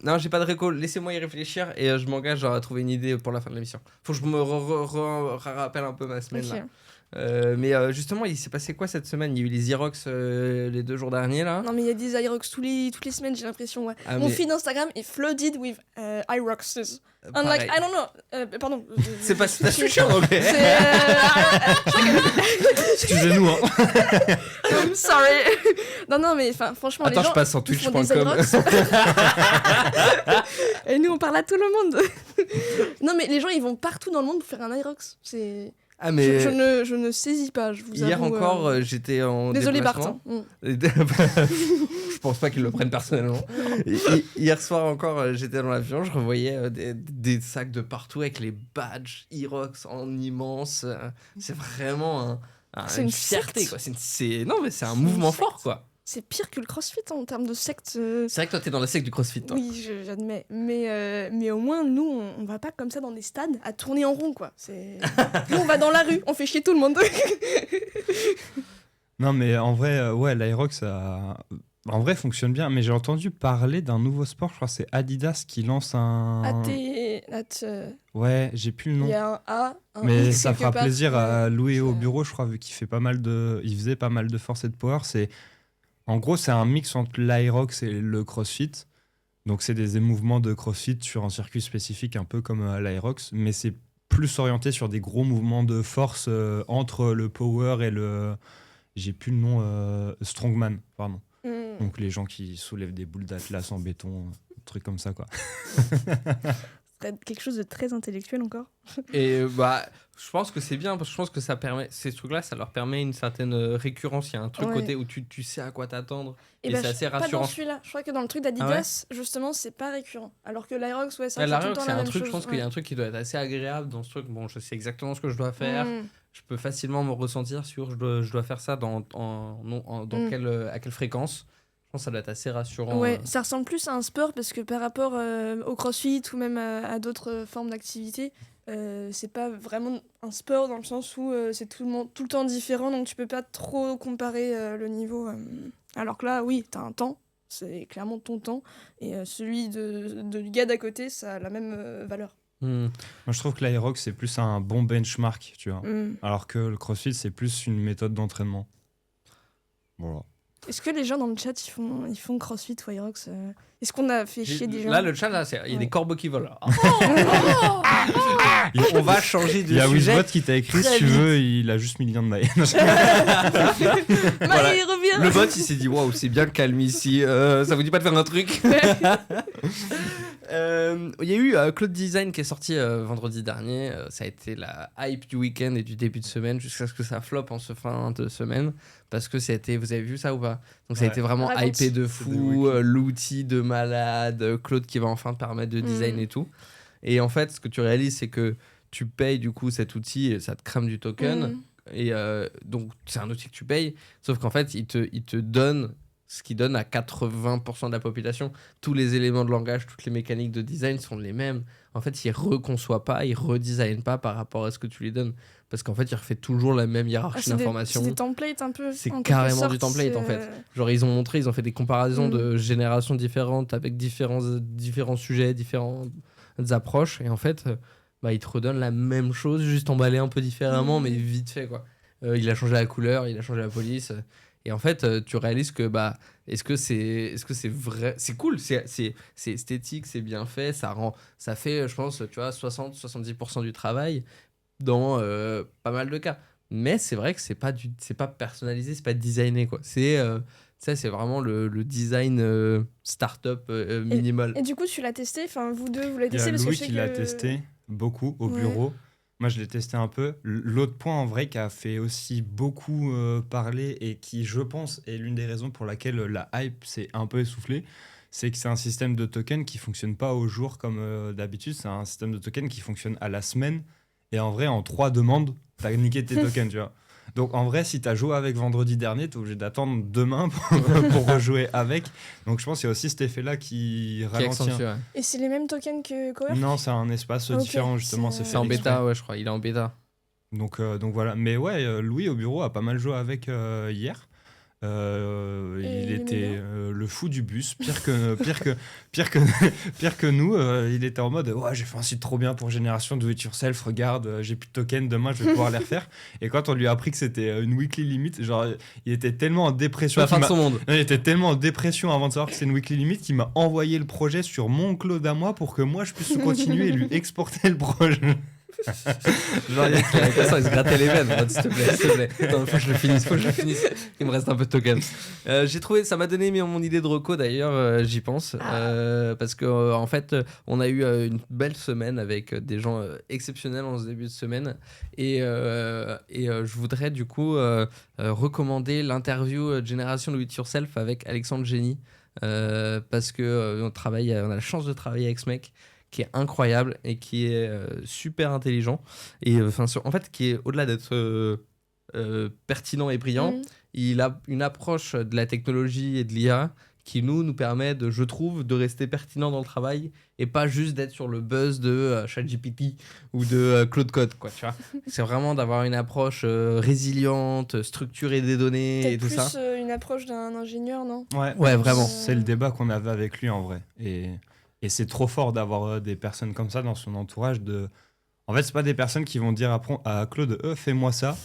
Non, j'ai pas de réco. Laissez-moi y réfléchir et je m'engage à trouver une idée pour la fin de l'émission. Faut que je me rappelle un peu ma semaine Ok. là. Mais justement, il s'est passé quoi cette semaine? Il y a eu les Xerox les 2 jours derniers là. Non, mais il y a des Irox toutes les semaines, j'ai l'impression. Ouais. Ah, Mon mais- feed Instagram est flooded with Iroxes. I'm like, Pareil. I don't know. Pardon. C'est pas ta future en anglais. Excusez-nous, hein. I'm sorry. Non, mais franchement, Attends, les gens. je passe en ils font des twitch.com. Irox. Et nous, on parle à tout le monde. Non, mais les gens, ils vont partout dans le monde pour faire un Irox. C'est. Ah mais Je ne saisis pas, je vous hier avoue. encore, j'étais en Désolé, Bart. déplacement. hein. Je pense pas qu'ils le prennent personnellement. Hier soir encore, j'étais dans l'avion, je revoyais des sacs de partout avec les badges Irox en immense. C'est vraiment C'est une une fierté, secte. quoi. Non, mais c'est un mouvement secte. fort, quoi. C'est pire que le crossfit en termes de secte. C'est vrai que toi, t'es dans la secte du CrossFit, toi. Oui, j'admets. Mais au moins, nous, on va pas comme ça dans des stades à tourner en rond, quoi. Nous, on va dans la rue, on fait chier tout le monde. Non, mais en vrai, ouais, l'Aerox, ça... en vrai, fonctionne bien. Mais j'ai entendu parler d'un nouveau sport, je crois que c'est Adidas qui lance un... Ouais, j'ai plus le Il nom. y a un A, un Mais X ça quelque fera part. plaisir à Louis au ça- bureau, je crois, vu qu'il fait pas mal de... Il faisait pas mal de force et de power. En gros, c'est un mix entre l'Aerox et le CrossFit. Donc, c'est des mouvements de CrossFit sur un circuit spécifique, un peu comme l'Aerox. Mais c'est plus orienté sur des gros mouvements de force entre le power et le... J'ai plus le nom... Strongman, pardon. Mm. Donc, les gens qui soulèvent des boules d'Atlas en béton, un truc comme ça, quoi. C'est quelque chose de très intellectuel encore. Et bah, je pense que c'est bien parce que je pense que ça permet, ces trucs-là, ça leur permet une certaine récurrence. Il y a un truc Ouais. côté où tu sais à quoi t'attendre. Et ben, c'est assez pas rassurant. dans celui-là. Je crois que dans le truc d'Adidas, justement, c'est pas récurrent. Alors que l'Aerox, ouais, ça Ouais, fait la tout le règle, temps c'est la un même truc, chose. je pense qu'il y a un truc qui doit être assez agréable dans ce truc. Bon, je sais exactement ce que je dois faire. Mm. Je peux facilement me ressentir sur je dois faire ça dans Mm. à quelle fréquence. Je pense que ça doit être assez rassurant. Ouais, ça ressemble plus à un sport parce que par rapport au crossfit ou même à d'autres formes d'activité, c'est pas vraiment un sport dans le sens où c'est tout le temps différent, donc tu peux pas trop comparer le niveau. Alors que là, oui, t'as un temps, c'est clairement ton temps, et celui du gars d'à côté, ça a la même valeur. Hmm. Moi, je trouve que l'Aerox, c'est plus un bon benchmark, tu vois. Mm. Alors que le CrossFit, c'est plus une méthode d'entraînement. Voilà. Est-ce que les gens dans le chat ils font CrossFit ou Aerox Est-ce qu'on a fait chier des gens? Là, le chat, là, il y a des Ouais. corbeaux qui volent. On va changer de Il y a sujet. Wizbot qui t'a écrit, très si tu vite. veux, il a juste mis le lien de Maë. Voilà. Maë, reviens. Le bot, il s'est dit waouh, c'est bien calme ici. Ça vous dit pas de faire un truc? Il y a eu Cloud Design qui est sorti vendredi dernier. Ça a été la hype du week-end et du début de semaine jusqu'à ce que ça floppe en ce fin de semaine. Parce que ça a été, vous avez vu ça ou pas? Donc ça a Ouais. été vraiment Raconte. hypé de C'est fou, de l'outil de malade, Claude qui va enfin te permettre de design et tout. Et en fait, ce que tu réalises, c'est que tu payes du coup cet outil et ça te crame du token. Et donc, c'est un outil que tu payes, sauf qu'en fait, il te donne ce qu'il donne à 80% de la population. Tous les éléments de langage, toutes les mécaniques de design sont les mêmes. En fait, il ne reconçoit pas, il ne redesign pas par rapport à ce que tu lui donnes. Parce qu'en fait, il refait toujours la même hiérarchie d'informations. C'est des templates un peu. C'est en quelque carrément sorte, du template, en fait. Genre, ils ont fait des comparaisons de générations différentes avec différents sujets, différentes approches. Et en fait, ils te redonnent la même chose, juste emballé un peu différemment, mais vite fait, quoi. Il a changé la couleur, il a changé la police. Et en fait, tu réalises que est-ce que c'est vrai? C'est cool, c'est esthétique, c'est bien fait, ça fait, je pense, tu vois, 60-70% du travail dans pas mal de cas. Mais c'est vrai que c'est pas personnalisé, c'est pas designé, quoi. C'est vraiment le design startup minimal. Et du coup, tu l'as testé? Enfin, vous deux, vous l'avez Il y a testé parce que Louis je sais qui l'a que- testé beaucoup au Ouais. bureau. Moi, je l'ai testé un peu. L'autre point, en vrai, qui a fait aussi beaucoup parler et qui, je pense, est l'une des raisons pour laquelle la hype s'est un peu essoufflée, c'est que c'est un système de token qui fonctionne pas au jour comme d'habitude. C'est un système de token qui fonctionne à la semaine. Et en vrai, en 3 demandes, t'as niqué tes tokens, tu vois. Donc, en vrai, si t'as joué avec vendredi dernier, t'es obligé d'attendre demain pour rejouer avec. Donc, je pense qu'il y a aussi cet effet-là qui Qui ralentit. accentue, ouais. Et c'est les mêmes tokens que Cowork? Non, c'est un espace Ok, différent, justement. c'est- C'est C'est en fait bêta, exprès. ouais, je crois. Il est en bêta. Donc voilà. Mais ouais, Louis au bureau a pas mal joué avec hier. Et Il il aimait était bien le fou du bus, pire que nous. Il était en mode ouais, j'ai fait un site trop bien pour Génération Do It Yourself. Regarde, j'ai plus de tokens, demain je vais pouvoir les refaire. Et quand on lui a appris que c'était une weekly limit, genre il était tellement en dépression. La fin de qu'il son monde. il était tellement en dépression avant de savoir que c'était une weekly limit qu'il m'a envoyé le projet sur mon cloud à moi pour que moi je puisse continuer et lui exporter le projet. Genre, il se grattait les veines. En mode, s'il te plaît. Attends, faut que je le finisse. Il me reste un peu de tokens. J'ai trouvé, ça m'a donné mon idée de reco d'ailleurs, j'y pense. Parce que, en fait, on a eu une belle semaine avec des gens exceptionnels en ce début de semaine. Et je voudrais du coup recommander l'interview Génération Do It Yourself avec Alexandre Génie. Parce que on a la chance de travailler avec ce mec qui est incroyable et qui est super intelligent et en fait qui est au-delà d'être pertinent et brillant, il a une approche de la technologie et de l'IA qui nous permet je trouve de rester pertinent dans le travail et pas juste d'être sur le buzz de ChatGPT ou de Claude Code, quoi, tu vois. C'est vraiment d'avoir une approche résiliente, structurée des données et Peut-être tout plus ça. une approche d'un ingénieur, non? Ouais, vraiment. C'est le débat qu'on avait avec lui en vrai. Et c'est trop fort d'avoir des personnes comme ça dans son entourage. En fait, c'est pas des personnes qui vont dire à Claude, fais-moi ça.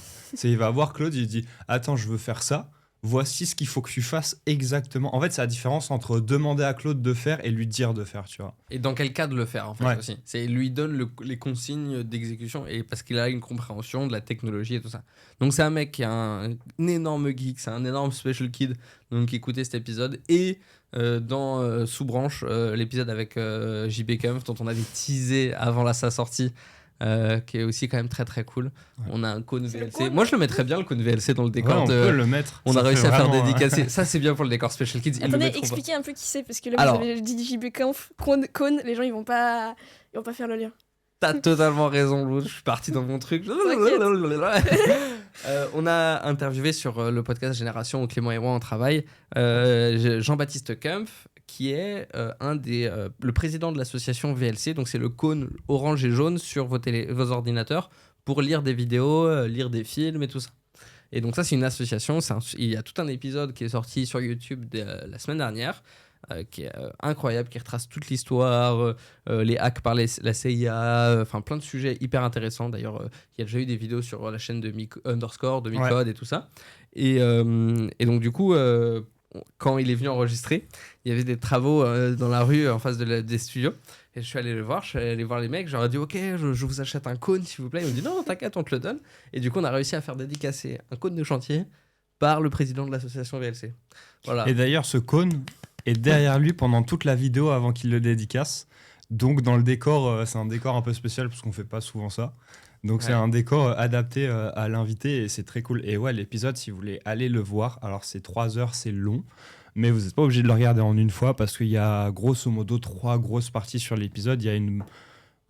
Il va voir Claude, il dit, attends, je veux faire ça. Voici ce qu'il faut que tu fasses exactement. En fait, c'est la différence entre demander à Claude de faire et lui dire de faire, tu vois. Et dans quel cas de le faire, en fait, Ouais. aussi. C'est lui donne les consignes d'exécution et parce qu'il a une compréhension de la technologie et tout ça. Donc c'est un mec qui est un énorme geek, c'est un énorme special kid, donc qui écoutait cet épisode. Et dans Sous-Branche, l'épisode avec JB Kempf, dont on avait teasé avant sa sortie, qui est aussi quand même très très cool. Ouais. On a un cône C'est le VLC. cône. Moi je le mettrais bien, le cône VLC, dans le Ouais, décor. on peut le mettre. On Ça a réussi fait à faire vraiment, dédicacer. Ça c'est bien pour le décor Special Kids. Ils le Attendez, mettront pas. expliquez un peu qui c'est, parce que là, Alors. vous avez dit JB Cône, les gens, ils vont pas faire le lien. T'as totalement raison, Lou. Je suis parti dans mon truc. On a interviewé sur le podcast Génération où Clément et moi on travaille Jean-Baptiste Kempf, qui est le président de l'association VLC. Donc c'est le cône orange et jaune sur vos ordinateurs pour lire des vidéos, lire des films et tout ça. Et donc ça c'est une association. Il y a tout un épisode qui est sorti sur YouTube la semaine dernière qui est incroyable, qui retrace toute l'histoire, les hacks par la CIA, enfin plein de sujets hyper intéressants. D'ailleurs, il y a déjà eu des vidéos sur la chaîne de Underscore, de Micode et tout ça. Et donc du coup, quand il est venu enregistrer, il y avait des travaux dans la rue en face des studios. Et je suis allé le voir, je suis allé voir les mecs, j'aurais dit ok, je vous achète un cône s'il vous plaît. Ils m'ont dit non, t'inquiète, on te le donne. Et du coup, on a réussi à faire dédicacer un cône de chantier par le président de l'association VLC. Voilà. Et d'ailleurs, ce cône est derrière lui pendant toute la vidéo avant qu'il le dédicace. Donc dans le décor, c'est un décor un peu spécial parce qu'on fait pas souvent ça. Donc c'est un décor adapté à l'invité et c'est très cool. Et ouais, l'épisode, si vous voulez aller le voir, alors c'est 3 heures, c'est long. Mais vous n'êtes pas obligé de le regarder en une fois parce qu'il y a grosso modo 3 grosses parties sur l'épisode. Il y a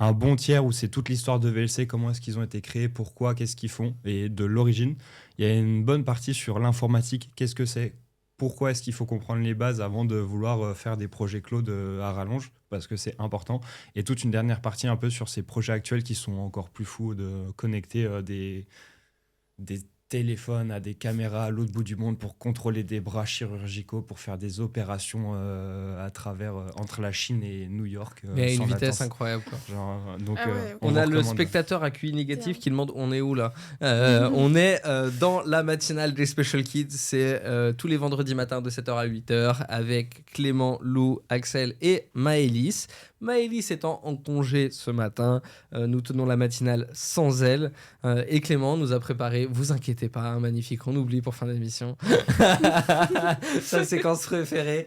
un bon tiers où c'est toute l'histoire de VLC, comment est-ce qu'ils ont été créés, pourquoi, qu'est-ce qu'ils font, et de l'origine. Il y a une bonne partie sur l'informatique, qu'est-ce que c'est, pourquoi est-ce qu'il faut comprendre les bases avant de vouloir faire des projets cloud à rallonge, parce que c'est important. Et toute une dernière partie un peu sur ces projets actuels qui sont encore plus fous, de connecter des téléphones à des caméras à l'autre bout du monde pour contrôler des bras chirurgicaux, pour faire des opérations à travers entre la Chine et New York. Mais à une sans vitesse latence. incroyable, quoi. Donc, On vous a le recommande. spectateur à QI négatif qui demande on est où là. On est dans la matinale des Special Kids. C'est tous les vendredis matins de 7h à 8h avec Clément, Lou, Axel et Maëlys. Maëlys étant en congé ce matin, nous tenons la matinale sans elle. Et Clément nous a préparé, vous inquiétez pas, un magnifique, on oublie pour fin d'émission. Sa séquence préférée.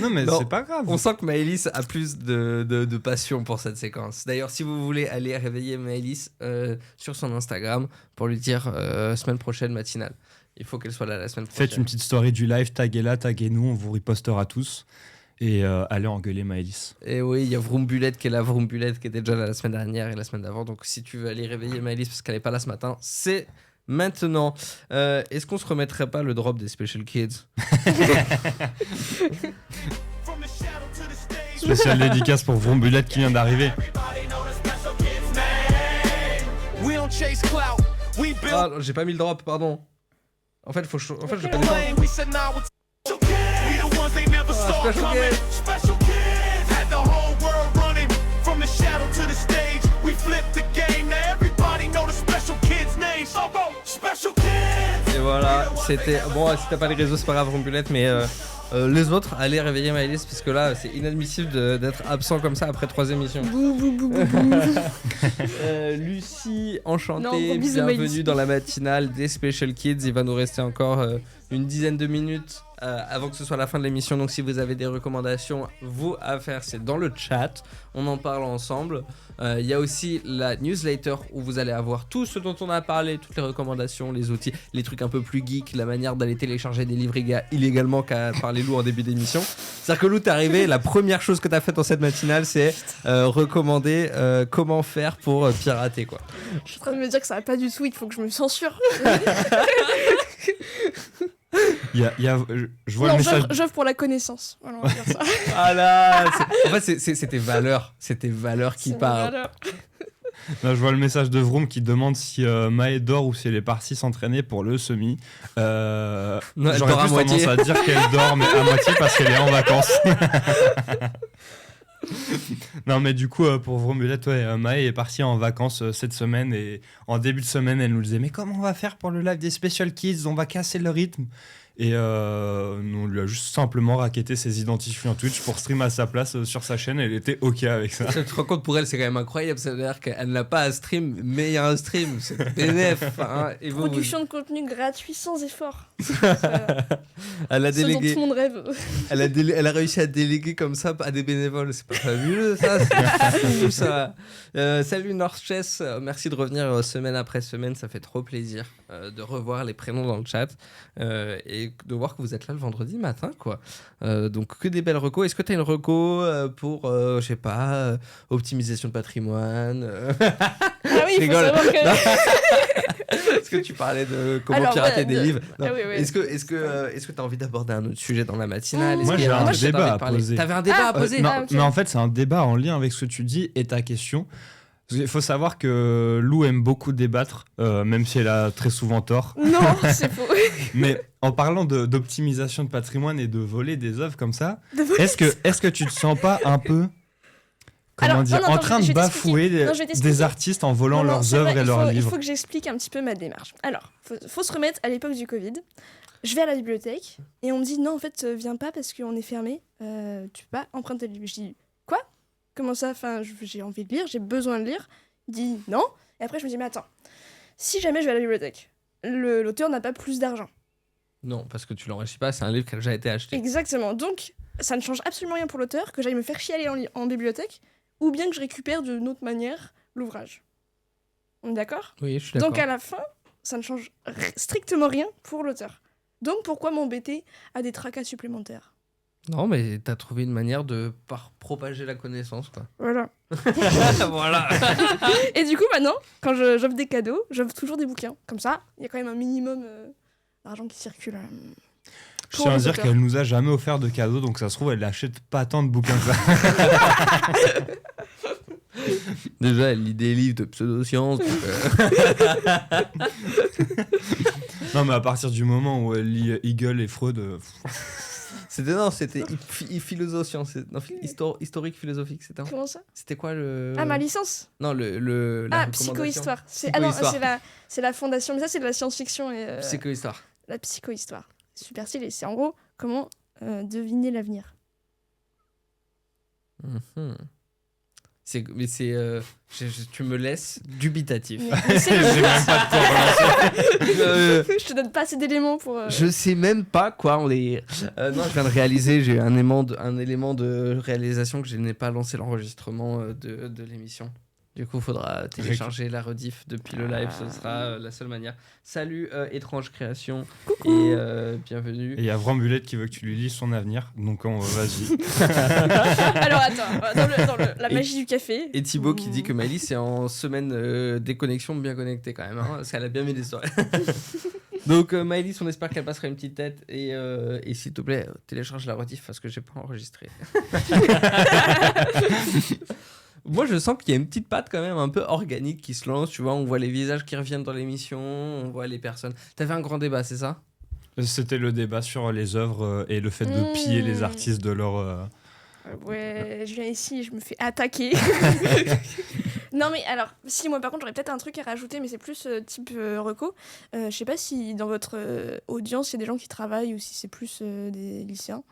Non, mais Non, c'est pas grave. On sent que Maëlys a plus de passion pour cette séquence. D'ailleurs, si vous voulez aller réveiller Maëlys sur son Instagram pour lui dire semaine prochaine matinale, il faut qu'elle soit là la semaine prochaine. Faites une petite story du live, taguez-la, taguez-nous, on vous ripostera tous. Et allez engueuler Maëlys. Et oui, il y a Vroombulette qui est là, Vroombulette qui était déjà là la semaine dernière et la semaine d'avant. Donc si tu veux aller réveiller Maëlys parce qu'elle n'est pas là ce matin, c'est maintenant. Est-ce qu'on se remettrait pas le drop des Special Kids? Spécial dédicace pour Vrombulette qui vient d'arriver. We don't chase clout. We build Ah, j'ai pas mis le drop, pardon. En fait, je connais pas. lane. We said nah with special kids. We the ones they never saw Special coming. kids. Special kids had the whole world running from the shadow to the stage. We flipped the game. Now everybody know the special kids' name. So go, special kids. Et voilà, c'était. Bon, si t'as pas les réseaux, c'est pas grave, Vroombulette, mais les autres, allez réveiller Maëlys parce que là, c'est inadmissible d'être absent comme ça après 3 émissions. Bouh, bouh, bouh, bouh, bouh. Lucie, Non, enchantée, gros bisous, bienvenue Maëlys. dans la matinale des Special Kids. Il va nous rester encore une dizaine de minutes avant que ce soit la fin de l'émission. Donc si vous avez des recommandations, vous à faire, c'est dans le chat. On en parle ensemble. Il y a aussi la newsletter où vous allez avoir tout ce dont on a parlé, toutes les recommandations, les outils, les trucs un peu plus geeks, la manière d'aller télécharger des livres illégalement qu'a parlé Lou en début d'émission. C'est-à-dire que Lou, t'es arrivé, la première chose que t'as faite dans cette matinale, c'est recommander comment faire pour pirater, quoi. Je suis en train de me dire que ça va pas du tout, il faut que je me censure. Je vois Non, le message. j'offre pour la connaissance. Voilà, on va dire ça. Ah là, en fait, c'est tes valeurs qui C'est parlent. voilà. Là, je vois le message de Vroom qui demande si Maë dort ou si elle est partie s'entraîner pour le semi. Non, elle J'aurais dort à plus moitié. tendance à dire qu'elle dort, mais à moitié parce qu'elle est en vacances. Non, mais du coup, pour Vrombulette, ouais, Maë est partie en vacances cette semaine et en début de semaine, elle nous disait mais comment on va faire pour le live des Special Kids? On va casser le rythme. Et on lui a juste simplement racketté ses identifiants Twitch pour stream à sa place sur sa chaîne. Elle était OK avec ça. Tu te rends compte, pour elle, c'est quand même incroyable. C'est-à-dire qu'elle n'a pas à stream, mais il y a un stream. C'est bénéf. Hein. Et vous, Production de contenu gratuit sans effort. elle a Ce dont délégué. tout le monde rêve. Elle a réussi à déléguer comme ça à des bénévoles. C'est pas fabuleux, ça. C'est fou, ça. Salut North Chess. Merci de revenir semaine après semaine. Ça fait trop plaisir de revoir les prénoms dans le chat et de voir que vous êtes là le vendredi matin, quoi. Donc, que des belles recos. Est-ce que tu as une reco pour, je sais pas, optimisation de patrimoine Ah oui, il faut rigole. savoir que... Est-ce que tu parlais de comment Alors, pirater voilà, des livres? Non. Ah oui, oui. Est-ce que tu as envie d'aborder un autre sujet dans la matinale? Est-ce Moi, qu'il y a j'ai un truc que t'as débat envie de à parler poser. T'avais un débat à poser? Non, Ah, ok. mais en fait, c'est un débat en lien avec ce que tu dis et ta question. Il faut savoir que Lou aime beaucoup débattre, même si elle a très souvent tort. Non, c'est faux. Mais en parlant d'optimisation de patrimoine et de voler des œuvres comme ça, De voler est-ce que tu te sens pas un peu, comment Alors, dire, non, en attends, train je de vais bafouer t'expliquer. Non, je vais t'expliquer. des artistes en volant Non, leurs c'est œuvres vrai, et leurs il livres? faut que j'explique un petit peu ma démarche. Alors, faut se remettre à l'époque du Covid. Je vais à la bibliothèque et on me dit non, en fait, viens pas parce qu'on est fermé. Tu peux pas emprunter le livre. Je dis quoi? Comment ça? Enfin, j'ai envie de lire, j'ai besoin de lire. Il dit non. Et après, je me dis mais attends, si jamais je vais à la bibliothèque, l'auteur n'a pas plus d'argent. Non, parce que tu l'enrichis pas, c'est un livre qui a déjà été acheté. Exactement. Donc, ça ne change absolument rien pour l'auteur que j'aille me faire chier à aller en bibliothèque ou bien que je récupère d'une autre manière l'ouvrage. On est d'accord? Oui, je suis d'accord. Donc à la fin, ça ne change strictement rien pour l'auteur. Donc pourquoi m'embêter à des tracas supplémentaires? Non, mais t'as trouvé une manière de propager la connaissance, quoi. Voilà. Voilà. Et du coup, maintenant, quand j'offre des cadeaux, j'offre toujours des bouquins. Comme ça, il y a quand même un minimum d'argent qui circule. Je Pour tiens à les dire auteurs. qu'elle nous a jamais offert de cadeaux, donc ça se trouve, elle achète pas tant de bouquins que ça. Déjà, elle lit des livres de pseudosciences. donc, Non, mais à partir du moment où elle lit Hegel et Freud, C'était philosophie, historique philosophique, c'était. Comment ça? C'était quoi le Ah, ma licence? Non, la recommandation. Psychohistoire. Psychohistoire. C'est la fondation, mais ça, c'est de la science-fiction et Psychohistoire. la psychohistoire. C'est super stylé. C'est en gros comment deviner l'avenir. Mhm. Tu me laisses dubitatif. Mais c'est le j'ai même pas de quoi relancer. Je te donne pas assez d'éléments pour. Je sais même pas quoi on est. Non, je viens de réaliser, j'ai un élément de réalisation que je n'ai pas lancé l'enregistrement de l'émission. Du coup, il faudra télécharger la rediff depuis le live, ce sera la seule manière. Salut, étrange création. Coucou. Et bienvenue. Et il y a Vrambulette qui veut que tu lui lises son avenir, donc vas-y. Alors attends, dans la magie du café. Et Thibaut qui dit que Maëlys est en semaine déconnexion bien connectée quand même, hein, parce qu'elle a bien mis des soirées. Donc Maëlys, on espère qu'elle passera une petite tête et s'il te plaît, télécharge la rediff parce que j'ai pas enregistré. Moi, je sens qu'il y a une petite patte quand même un peu organique qui se lance, tu vois, on voit les visages qui reviennent dans l'émission, on voit les personnes. T'avais un grand débat, c'est ça? C'était le débat sur les œuvres et le fait de piller les artistes de leur... Ouais, je viens ici et je me fais attaquer. Non mais alors, si moi par contre j'aurais peut-être un truc à rajouter, mais c'est plus type reco. Je sais pas si dans votre audience il y a des gens qui travaillent ou si c'est plus des lycéens.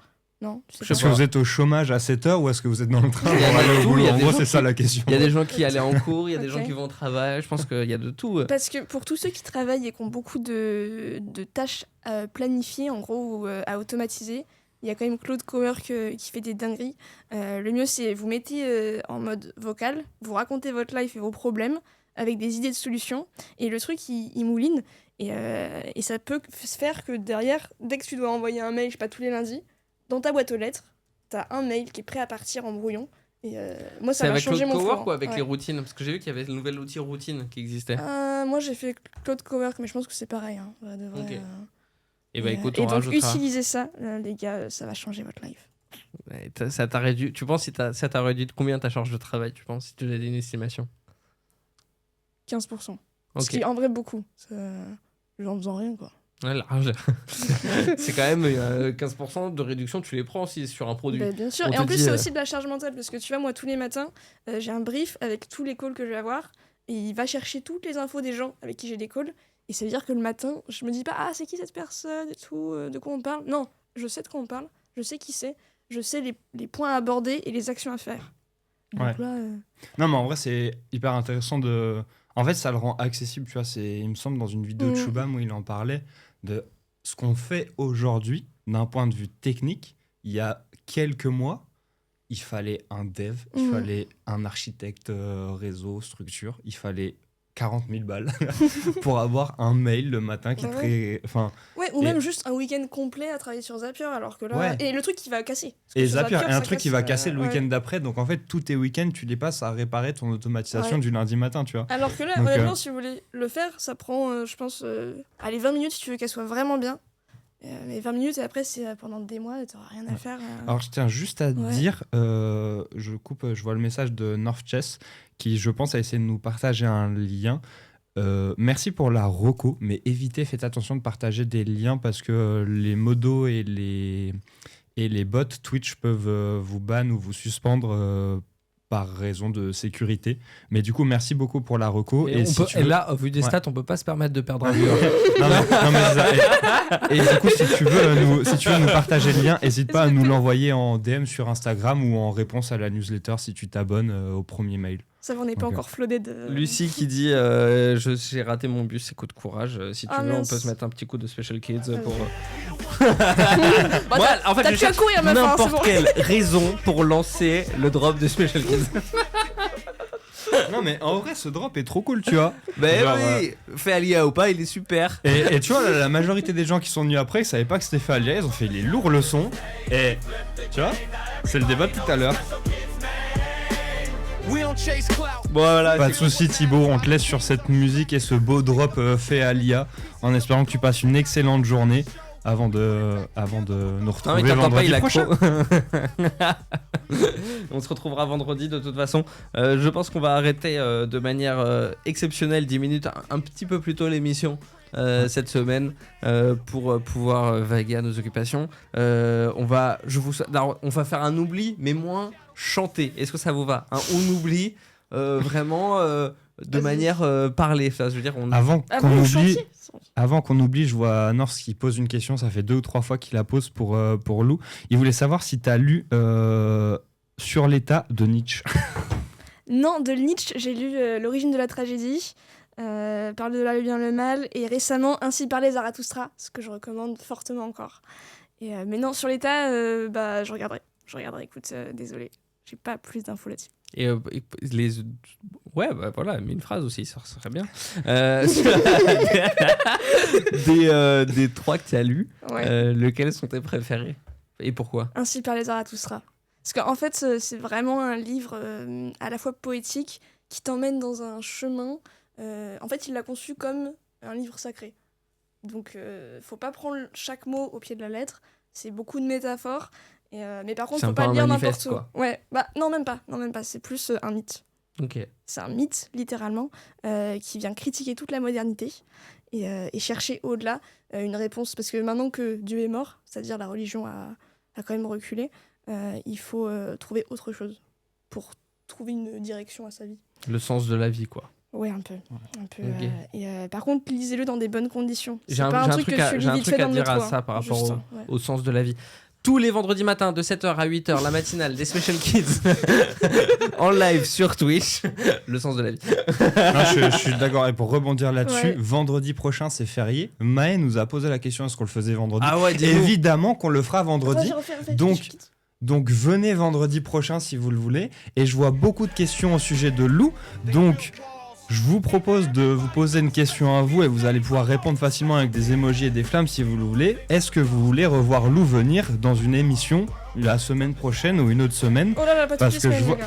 Non, tu sais Est-ce pas. que vous êtes au chômage à 7 heures ou est-ce que vous êtes dans le train Il y a pour de aller au tout, boulot? il y a En des gros, gens c'est ça qui- la question. Il y a des gens qui allaient en cours, il y a des Ok. gens qui vont au travail, je pense qu'il y a de tout. Parce que pour tous ceux qui travaillent et qui ont beaucoup de tâches planifiées, en gros, ou à automatiser, il y a quand même Claude Cowork qui fait des dingueries. Le mieux, c'est vous mettez en mode vocal, vous racontez votre life et vos problèmes avec des idées de solutions. Et le truc, il mouline. Et ça peut se faire que derrière, dès que tu dois envoyer un mail, je sais pas, tous les lundis, dans ta boîte aux lettres, t'as un mail qui est prêt à partir en brouillon. Et moi, C'est ça m'a avec changé Claude mon Cowork flow. ou avec Ouais. les routines? Parce que j'ai vu qu'il y avait le nouvel outil routine qui existait. Moi, j'ai fait Claude Cowork, mais je pense que c'est pareil. Hein, de vrai, Ok. Et bah écoute, et on donc, rajoutera. utilisez ça, les gars, ça va changer votre life. Ouais, ça t'a réduit. Tu penses ça t'a réduit de combien ta charge de travail? Tu penses si tu avais une estimation? 15%. Ok. Ce qui est en vrai beaucoup. En faisant rien, quoi. Ouais, large. C'est quand même 15% de réduction, tu les prends aussi sur un produit. Bah, bien sûr. On Et te en plus, dit, c'est aussi de la charge mentale. Parce que tu vois, moi, tous les matins, j'ai un brief avec tous les calls que je vais avoir. Et il va chercher toutes les infos des gens avec qui j'ai des calls. Et ça veut dire que le matin, je me dis pas, ah, c'est qui cette personne et tout, de quoi on parle. Non, je sais de quoi on parle. Je sais qui c'est. Je sais les points à aborder et les actions à faire. Donc Ouais. là, Non, mais en vrai, c'est hyper intéressant de... En fait, ça le rend accessible, tu vois. Il me semble, dans une vidéo de Shubham où il en parlait, de ce qu'on fait aujourd'hui, d'un point de vue technique. Il y a quelques mois, il fallait un dev, il fallait un architecte réseau, structure, il fallait 40 000 balles pour avoir un mail le matin qui Bah te... Enfin, ouais, ou Et- même juste un week-end complet à travailler sur Zapier, alors que là... Ouais. Et le truc qui va casser. Parce que et sur Zapier, et un ça truc qui casse, va casser le ouais. week-end d'après. Donc en fait, tous tes week-ends, tu les passes à réparer ton automatisation Ouais. du lundi matin, tu vois. Alors que là, Donc, honnêtement, si vous voulez le faire, ça prend, je pense, allez, 20 minutes si tu veux qu'elle soit vraiment bien. Mais 20 minutes et après, c'est pendant des mois, t'auras rien à faire. Alors, je tiens juste à dire, je vois le message de North Chess qui, je pense, a essayé de nous partager un lien. Merci pour la reco, mais faites attention de partager des liens parce que les modos et les bots Twitch peuvent vous ban ou vous suspendre par raison de sécurité. Mais du coup, merci beaucoup pour la reco. Et là, au vu des stats, on peut pas se permettre de perdre un viewer. non, mais c'est ça. Et du coup, si tu veux nous partager le lien, n'hésite pas à nous l'envoyer en DM sur Instagram ou en réponse à la newsletter si tu t'abonnes au premier mail. Ça va, on n'est pas encore flodé de... Lucie qui dit j'ai raté mon bus, c'est coup de courage. Si tu veux, on peut se mettre un petit coup de Special Kids pour... Moi, en fait, je cherche n'importe quelle raison pour lancer le drop de Special Kids. Non mais en vrai ce drop est trop cool, tu vois. Oui, fait Alia ou pas, il est super. Et tu vois, la majorité des gens qui sont venus après, ils savaient pas que c'était fait Alia, ils ont fait les lourds leçons. Et tu vois, c'est le débat de tout à l'heure. Bon, voilà, pas de soucis Thibaut, on te laisse sur cette musique et ce beau drop fait Alia, en espérant que tu passes une excellente journée avant de nous retrouver vendredi prochain. On se retrouvera vendredi de toute façon. Je pense qu'on va arrêter de manière exceptionnelle 10 minutes un petit peu plus tôt l'émission cette semaine pour pouvoir vaguer à nos occupations. On va faire un oubli mais moins chanté. Est-ce que ça vous va? On oublie vraiment de manière parlée. Enfin, je veux dire, Avant qu'on oublie, je vois North qui pose une question, ça fait 2 ou 3 fois qu'il la pose pour Lou. Il voulait savoir si tu as lu Sur l'état de Nietzsche. Non, de Nietzsche, j'ai lu L'origine de la tragédie, Parle de la le bien le mal, et récemment Ainsi parlait Zarathustra, ce que je recommande fortement encore. Mais non, sur l'état, je regarderai. Écoute, désolé, j'ai pas plus d'infos là-dessus. Voilà, mais une phrase aussi, ça serait bien. Des 3 que tu as lus, lesquels sont tes préférés et pourquoi? Ainsi parlait Zarathustra. Parce qu'en fait, c'est vraiment un livre à la fois poétique qui t'emmène dans un chemin. En fait, il l'a conçu comme un livre sacré. Donc, faut pas prendre chaque mot au pied de la lettre. C'est beaucoup de métaphores. Mais par contre, faut pas le lire n'importe où. Ouais, non, même pas. C'est plus un mythe. Ok. C'est un mythe, littéralement, qui vient critiquer toute la modernité et chercher au-delà une réponse. Parce que maintenant que Dieu est mort, c'est-à-dire la religion a quand même reculé, il faut trouver autre chose pour trouver une direction à sa vie. Le sens de la vie, quoi. Ouais, un peu. Okay. Par contre, lisez-le dans des bonnes conditions. J'ai un truc à dire à ça par rapport au sens de la vie. Tous les vendredis matins de 7h à 8h, la matinale des Special Kids en live sur Twitch. Le sens de la vie. Non, je suis d'accord. Et pour rebondir là-dessus, vendredi prochain, c'est férié. Maë nous a posé la question est-ce qu'on le faisait vendredi? Ah ouais, évidemment qu'on le fera vendredi. Donc venez vendredi prochain si vous le voulez. Et je vois beaucoup de questions au sujet de Lou. Donc je vous propose de vous poser une question à vous et vous allez pouvoir répondre facilement avec des emojis et des flammes si vous le voulez. Est-ce que vous voulez revoir Lou venir dans une émission la semaine prochaine ou une autre semaine?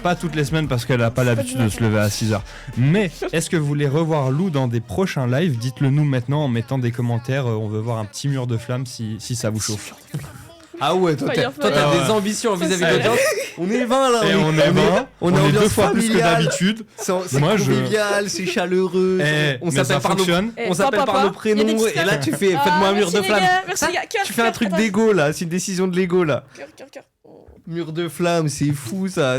Pas toutes les semaines parce qu'elle n'a pas l'habitude de se lever à 6h. Mais est-ce que vous voulez revoir Lou dans des prochains lives? Dites-le nous maintenant en mettant des commentaires. On veut voir un petit mur de flammes si ça vous chauffe. Ah ouais, toi t'as des ambitions vis-à-vis de l'audience. On est 20 là. Et on est 20. On est 2 fois plus que d'habitude. C'est convivial, c'est chaleureux. On s'appelle par nos prénoms. Et là tu fais faites-moi un mur de flammes. Tu fais un truc d'égo là, c'est une décision de l'ego là. Cœur. Mur de flammes, c'est fou ça.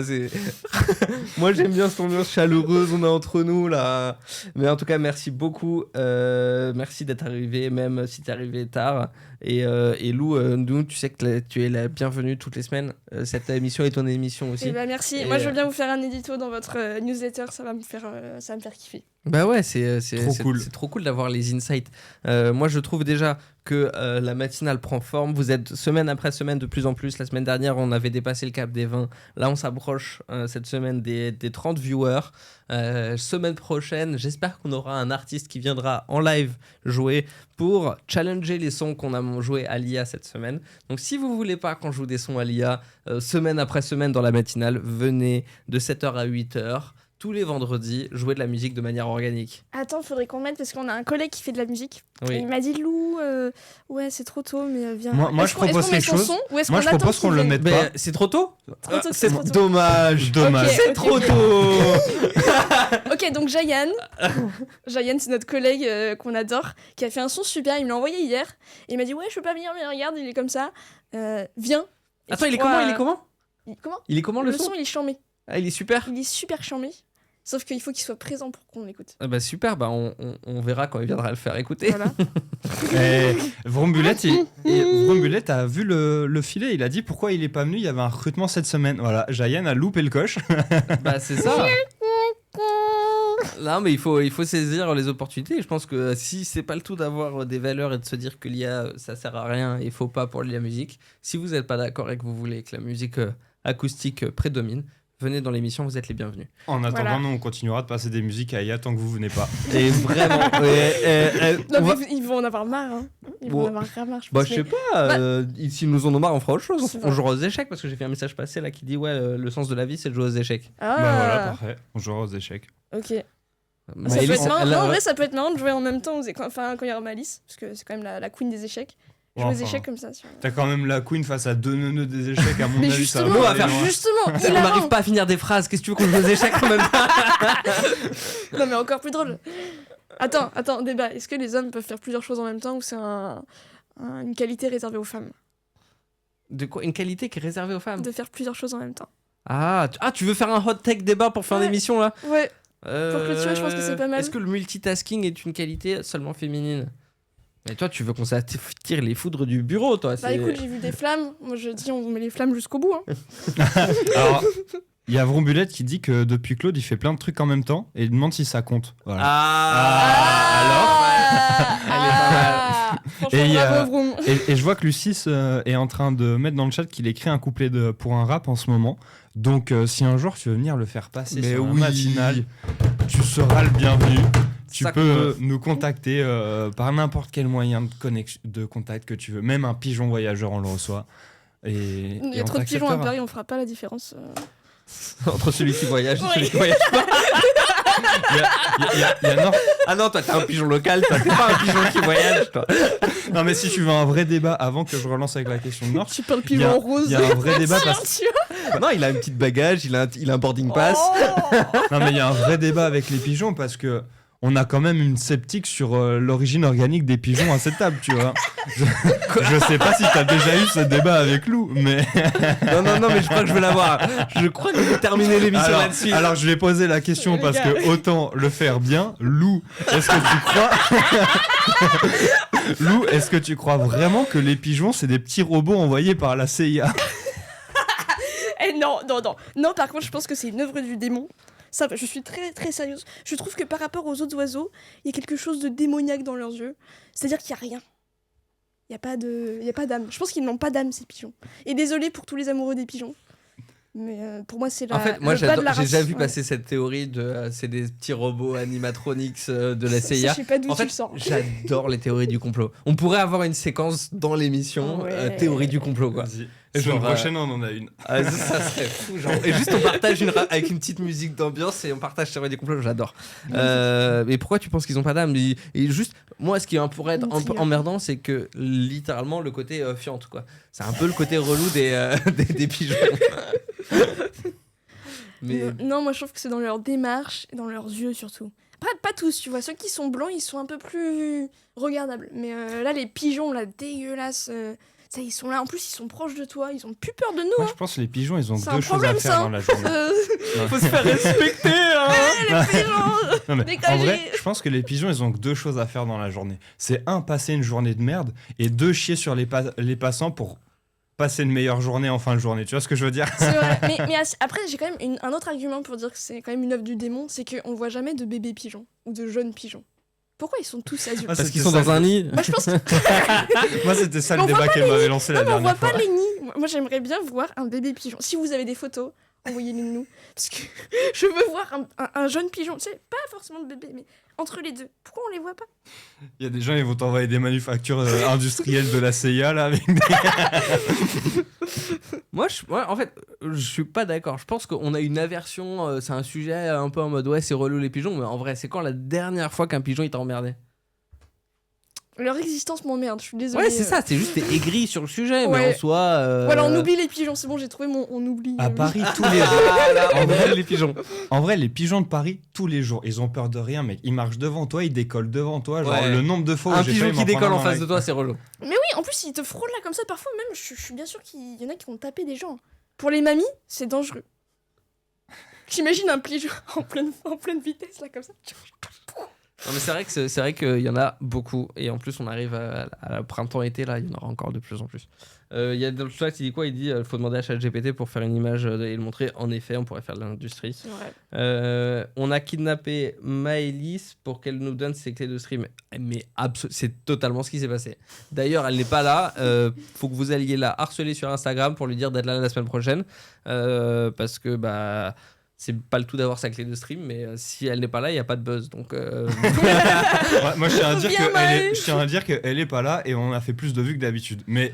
Moi j'aime bien cette ambiance chaleureuse, on est entre nous là. Mais en tout cas, merci beaucoup. Merci d'être arrivé, même si t'es arrivé tard. Et Lou, nous, tu sais que tu es la bienvenue toutes les semaines. Cette émission est ton émission aussi. Merci. Moi, je veux bien vous faire un édito dans votre newsletter. Ça va me faire kiffer. Bah ouais, c'est cool. C'est trop cool d'avoir les insights. Moi, je trouve déjà que la matinale prend forme. Vous êtes semaine après semaine de plus en plus. La semaine dernière, on avait dépassé le cap des 20. Là, on s'approche cette semaine des 30 viewers. Semaine prochaine, j'espère qu'on aura un artiste qui viendra en live jouer pour challenger les sons qu'on a joués à l'IA cette semaine. Donc si vous voulez pas qu'on joue des sons à l'IA semaine après semaine dans la matinale, venez de 7h à 8h tous les vendredis jouer de la musique de manière organique. Attends, faudrait qu'on mette parce qu'on a un collègue qui fait de la musique. Et Oui. il m'a dit Lou, ouais, c'est trop tôt, mais viens. Moi, Est-ce je qu'on- est-ce propose qu'on met quelque son chose. son ou est-ce Moi, qu'on je attend propose qu'on qu'il le vienne mette pas. Mais c'est trop tôt. Trop tôt, C'est trop tôt. dommage. Dommage. Ok. C'est trop tôt. Ok, donc Jayan, c'est notre collègue qu'on adore, qui a fait un son super. Il me l'a envoyé hier. Et il m'a dit ouais, je peux pas venir, mais regarde, il est comme ça. Viens. Et Attends, tu il est pourras- comment? Il est comment? Comment Il est comment le Le son? son, il est charmé. Ah, il est super. Il est super charmé. Sauf qu'il faut qu'il soit présent pour qu'on l'écoute. Ah bah super, bah on verra quand il viendra le faire écouter. Voilà. Et Vrombulette a vu le filet, il a dit pourquoi il est pas venu, il y avait un recrutement cette semaine. Voilà, Jayan a loupé le coche. Bah c'est ça. Non mais il faut saisir les opportunités. Je pense que si c'est pas le tout d'avoir des valeurs et de se dire que l'IA ça sert à rien, il faut pas pour la musique. Si vous n'êtes pas d'accord et que vous voulez que la musique acoustique prédomine, venez dans l'émission, vous êtes les bienvenus. En attendant, Voilà. nous on continuera de passer des musiques à IA tant que vous venez pas. Et vraiment, Non, on mais va- ils vont en avoir marre. Hein. Ils vont Bon. en avoir grave marre. Bah pense, je sais mais- pas, s'ils nous en ont marre, on fera autre chose. C'est On vrai. jouera aux échecs parce que j'ai fait un message passé là qui dit ouais le sens de la vie c'est de jouer aux échecs. Ah, Bah voilà, parfait, on jouera aux échecs. ok. Ça Maëlys, peut être marrant. elle a- Non, en vrai, ça peut être marrant de jouer en même temps quand il y aura Malice, parce que c'est quand même la queen des échecs. Jouer Ouais, aux enfin, échecs comme ça. T'as quand même la queen face à deux neuneux des échecs, à mon Mais avis, ça justement, Nous, on va aller faire loin. justement, on hilarant. n'arrive pas à finir des phrases. Qu'est-ce que tu veux qu'on joue aux échecs en même temps? Non, mais encore plus drôle. Attends, débat. Est-ce que les hommes peuvent faire plusieurs choses en même temps ou c'est une qualité réservée aux femmes De quoi? Une qualité qui est réservée aux femmes. de faire plusieurs choses en même temps? Tu veux faire un hot take débat pour fin Ouais. d'émission là? Ouais. clôturer, je pense que c'est pas mal. Est-ce que le multitasking est une qualité seulement féminine? Mais toi, tu veux qu'on s'attire les foudres du bureau, toi. Bah écoute, j'ai vu des flammes. Moi, je dis, on met les flammes jusqu'au bout. Hein. Alors, il y a Vrombulette qui dit que depuis Claude, il fait plein de trucs en même temps et il demande si ça compte. Voilà. Franchement, Et il y a- bravo, Vroom. Et je vois que Lucis est en train de mettre dans le chat qu'il écrit un couplet pour un rap en ce moment. Donc, si un jour tu veux venir le faire passer Mais sur un oui. matinal, tu seras le bienvenu. Tu Ça peux nous contacter par n'importe quel moyen de contact que tu veux. Même un pigeon voyageur, on le reçoit. Et, Il y et a on trop de pigeons à t'acceptera. Paris, on fera pas la différence. Entre celui qui voyage et Ouais. celui qui voyage pas. Il y a Nord- Ah non, toi, t'es un pigeon local, toi, t'es pas un pigeon qui voyage, toi. Non, mais si tu veux un vrai débat avant que je relance avec la question de Nord, Tu parles il y a- pigeon rose. il y a un vrai débat parce Silencieux. Non, il a un petit bagage, il a un boarding pass. Oh. Non, mais il y a un vrai débat avec les pigeons parce que on a quand même une sceptique sur l'origine organique des pigeons à cette table, tu vois. Je sais pas si t'as déjà eu ce débat avec Lou, mais Non, mais je crois que je vais l'avoir. Je crois que je vais terminer l'émission alors, là-dessus. alors je vais poser la question Les parce gars. que autant le faire bien, Lou, est-ce que tu crois Lou, est-ce que tu crois vraiment que les pigeons c'est des petits robots envoyés par la CIA? Eh non. Non, par contre, je pense que c'est une œuvre du démon. Ça, je suis très très sérieuse. Je trouve que par rapport aux autres oiseaux, il y a quelque chose de démoniaque dans leurs yeux. C'est-à-dire qu'il y a rien. Il y a pas d'âme. Je pense qu'ils n'ont pas d'âme, ces pigeons. Et désolé pour tous les amoureux des pigeons. Mais pour moi, c'est la. En fait, moi, le bas de la j'ai race. déjà vu Ouais. passer cette théorie de c'est des petits robots animatronics de la Ça, CIA. je sais pas d'où En tu le fait, sors. j'adore les théories du complot. On pourrait avoir une séquence dans l'émission Ouais. théorie du complot, quoi. Vas-y. Et Genre, semaine prochaine, on en a une. Ça serait fou, genre. Et juste on partage avec une petite musique d'ambiance et on partage théorie du complot, j'adore. Mais pourquoi tu penses qu'ils ont pas d'âme? Et juste, moi, ce qui pourrait être un peu emmerdant, c'est que littéralement le côté fiante, quoi. C'est un peu le côté relou des pigeons. Mais Non, moi je trouve que c'est dans leur démarche et dans leurs yeux surtout. Après, pas tous, tu vois. Ceux qui sont blancs, ils sont un peu plus regardables. Mais là, les pigeons, là, dégueulasses, ça, ils sont là. En plus, ils sont proches de toi. Ils ont plus peur de nous. Moi, Hein. je pense que les pigeons, ils ont C'est deux un choses à problème, faire ça, dans la journée. faut se faire respecter, hein. Les pigeons. Non, mais en Dégagez. vrai, je pense que les pigeons, ils ont que deux choses à faire dans la journée. C'est un, passer une journée de merde, et deux, chier sur les passants pour passer une meilleure journée en fin de journée. Tu vois ce que je veux dire? C'est vrai. Mais après, j'ai quand même un autre argument pour dire que c'est quand même une œuvre du démon, c'est qu'on voit jamais de bébés pigeons ou de jeunes pigeons. Pourquoi ils sont tous adultes? Ah, Parce qu'ils c'était sont ça dans un nid. Moi, je pense que Moi, c'était ça le On voit débat pas qu'elle les m'avait nids. lancé la non, mais on voit dernière fois. pas les nids. Moi, j'aimerais bien voir un bébé pigeon. Si vous avez des photos, envoyez-les nous. Parce que je veux voir un jeune pigeon, tu sais, pas forcément de bébé, mais entre les deux. Pourquoi on les voit pas? Il y a des gens, ils vont t'envoyer des manufactures industrielles de la CIA, là, avec des... Moi, en fait, je suis pas d'accord. Je pense qu'on a une aversion, c'est un sujet un peu en mode ouais, c'est relou les pigeons, mais en vrai, c'est quand la dernière fois qu'un pigeon il t'a emmerdé? Leur existence m'emmerde, je suis désolée. Ouais, c'est ça, c'est juste t'es aigri sur le sujet, mais Ouais. en soi. Voilà, on oublie les pigeons, c'est bon, j'ai trouvé mon on oublie. À Paris, tous les jours. En vrai, les pigeons. En vrai, les pigeons de Paris, tous les jours, ils ont peur de rien, mec. Ils marchent devant toi, ils décollent devant toi. Genre, Ouais. le nombre de fois où Un j'ai pigeon failli qui m'en décolle prendre en un face dans de toi, c'est relou. Mais oui, en plus, ils te frôlent là comme ça, parfois même, je suis bien sûr qu'il y en a qui vont taper des gens. Pour les mamies, c'est dangereux. J'imagine un pigeon en pleine vitesse là comme ça. Non, mais c'est vrai qu'il y en a beaucoup, et en plus, on arrive à printemps-été, là, il y en aura encore de plus en plus. Il y a dans le chat, il dit quoi? Il dit faut demander à ChatGPT pour faire une image et le montrer. En effet, on pourrait faire de l'industrie. C'est vrai. On a kidnappé Maëlys pour qu'elle nous donne ses clés de stream. Mais c'est totalement ce qui s'est passé. D'ailleurs, elle n'est pas là. Faut que vous alliez la harceler sur Instagram pour lui dire d'être là la semaine prochaine. Parce que bah, c'est pas le tout d'avoir sa clé de stream, mais si elle n'est pas là, il n'y a pas de buzz. Donc, Ouais, moi, je tiens à dire qu'elle est pas là et on a fait plus de vues que d'habitude. Mais...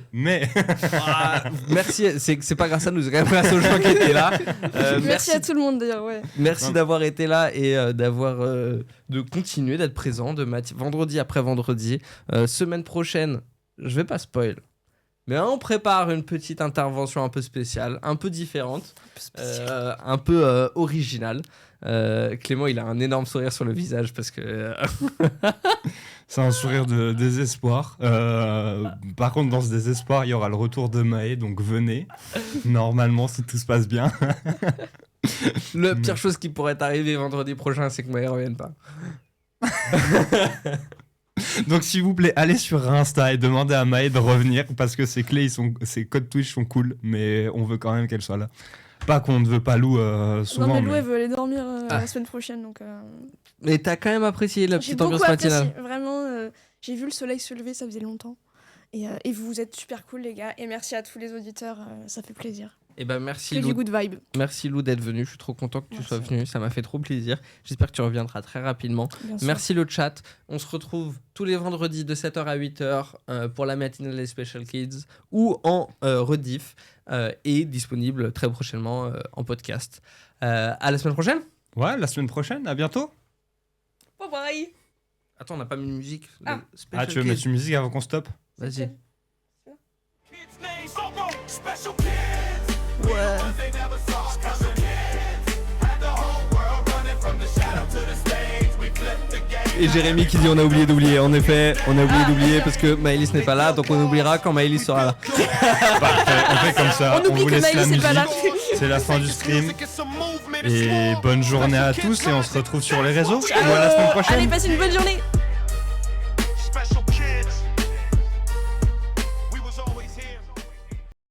ah, merci. C'est pas grâce à nous, c'est quand même grâce aux gens qui étaient là. Merci à tout le monde d'ailleurs, ouais. Merci d'avoir été là et de continuer d'être présent vendredi après vendredi. Semaine prochaine, je vais pas spoil, mais on prépare une petite intervention un peu spéciale, un peu différente, un peu originale. Clément, il a un énorme sourire sur le visage parce que C'est un sourire de désespoir. Par contre, dans ce désespoir, il y aura le retour de Maë, donc venez. Normalement, si tout se passe bien. la pire chose qui pourrait arriver vendredi prochain, c'est que Maë revienne pas. Donc, s'il vous plaît, allez sur Insta et demandez à Maë de revenir parce que ses clés, ses codes Twitch sont cool, mais on veut quand même qu'elle soit là. Pas qu'on ne veut pas Lou souvent. Non mais Lou, elle veut aller dormir la semaine prochaine, donc... Mais t'as quand même apprécié la J'ai petite ambiance beaucoup apprécié, matinale. vraiment, j'ai vu le soleil se lever, ça faisait longtemps. Et vous êtes super cool les gars, et merci à tous les auditeurs, ça fait plaisir. Et ben merci Que Lou. du good vibe. Merci Lou d'être venu. Je suis trop content que tu Merci. sois venu. Ça m'a fait trop plaisir. J'espère que tu reviendras très rapidement. Bien sûr. Merci le chat. On se retrouve tous les vendredis de 7h à 8h pour la matinale des Special Kids ou en rediff et disponible très prochainement en podcast. À la semaine prochaine. Ouais, la semaine prochaine, à bientôt. Bye bye. Attends, on n'a pas mis de musique. Ah. Les Special Tu veux Kids. mettre une musique avant qu'on stoppe? Vas-y. Kids named Zorro, special kids. Ouais. They never saw special kids. Had the whole world running from the shadow to the stage. We flipped the game. Et Jérémy qui dit on a oublié d'oublier. En effet, on a oublié d'oublier parce que Maëlys n'est pas là, donc on oubliera quand Maëlys sera là. On fait comme ça. On oublie vous que laisse la Maëlys est pas là. musique. C'est la fin du stream. Et bonne journée à tous et on se retrouve sur les réseaux. Ou à la semaine prochaine. Allez, passez une bonne journée.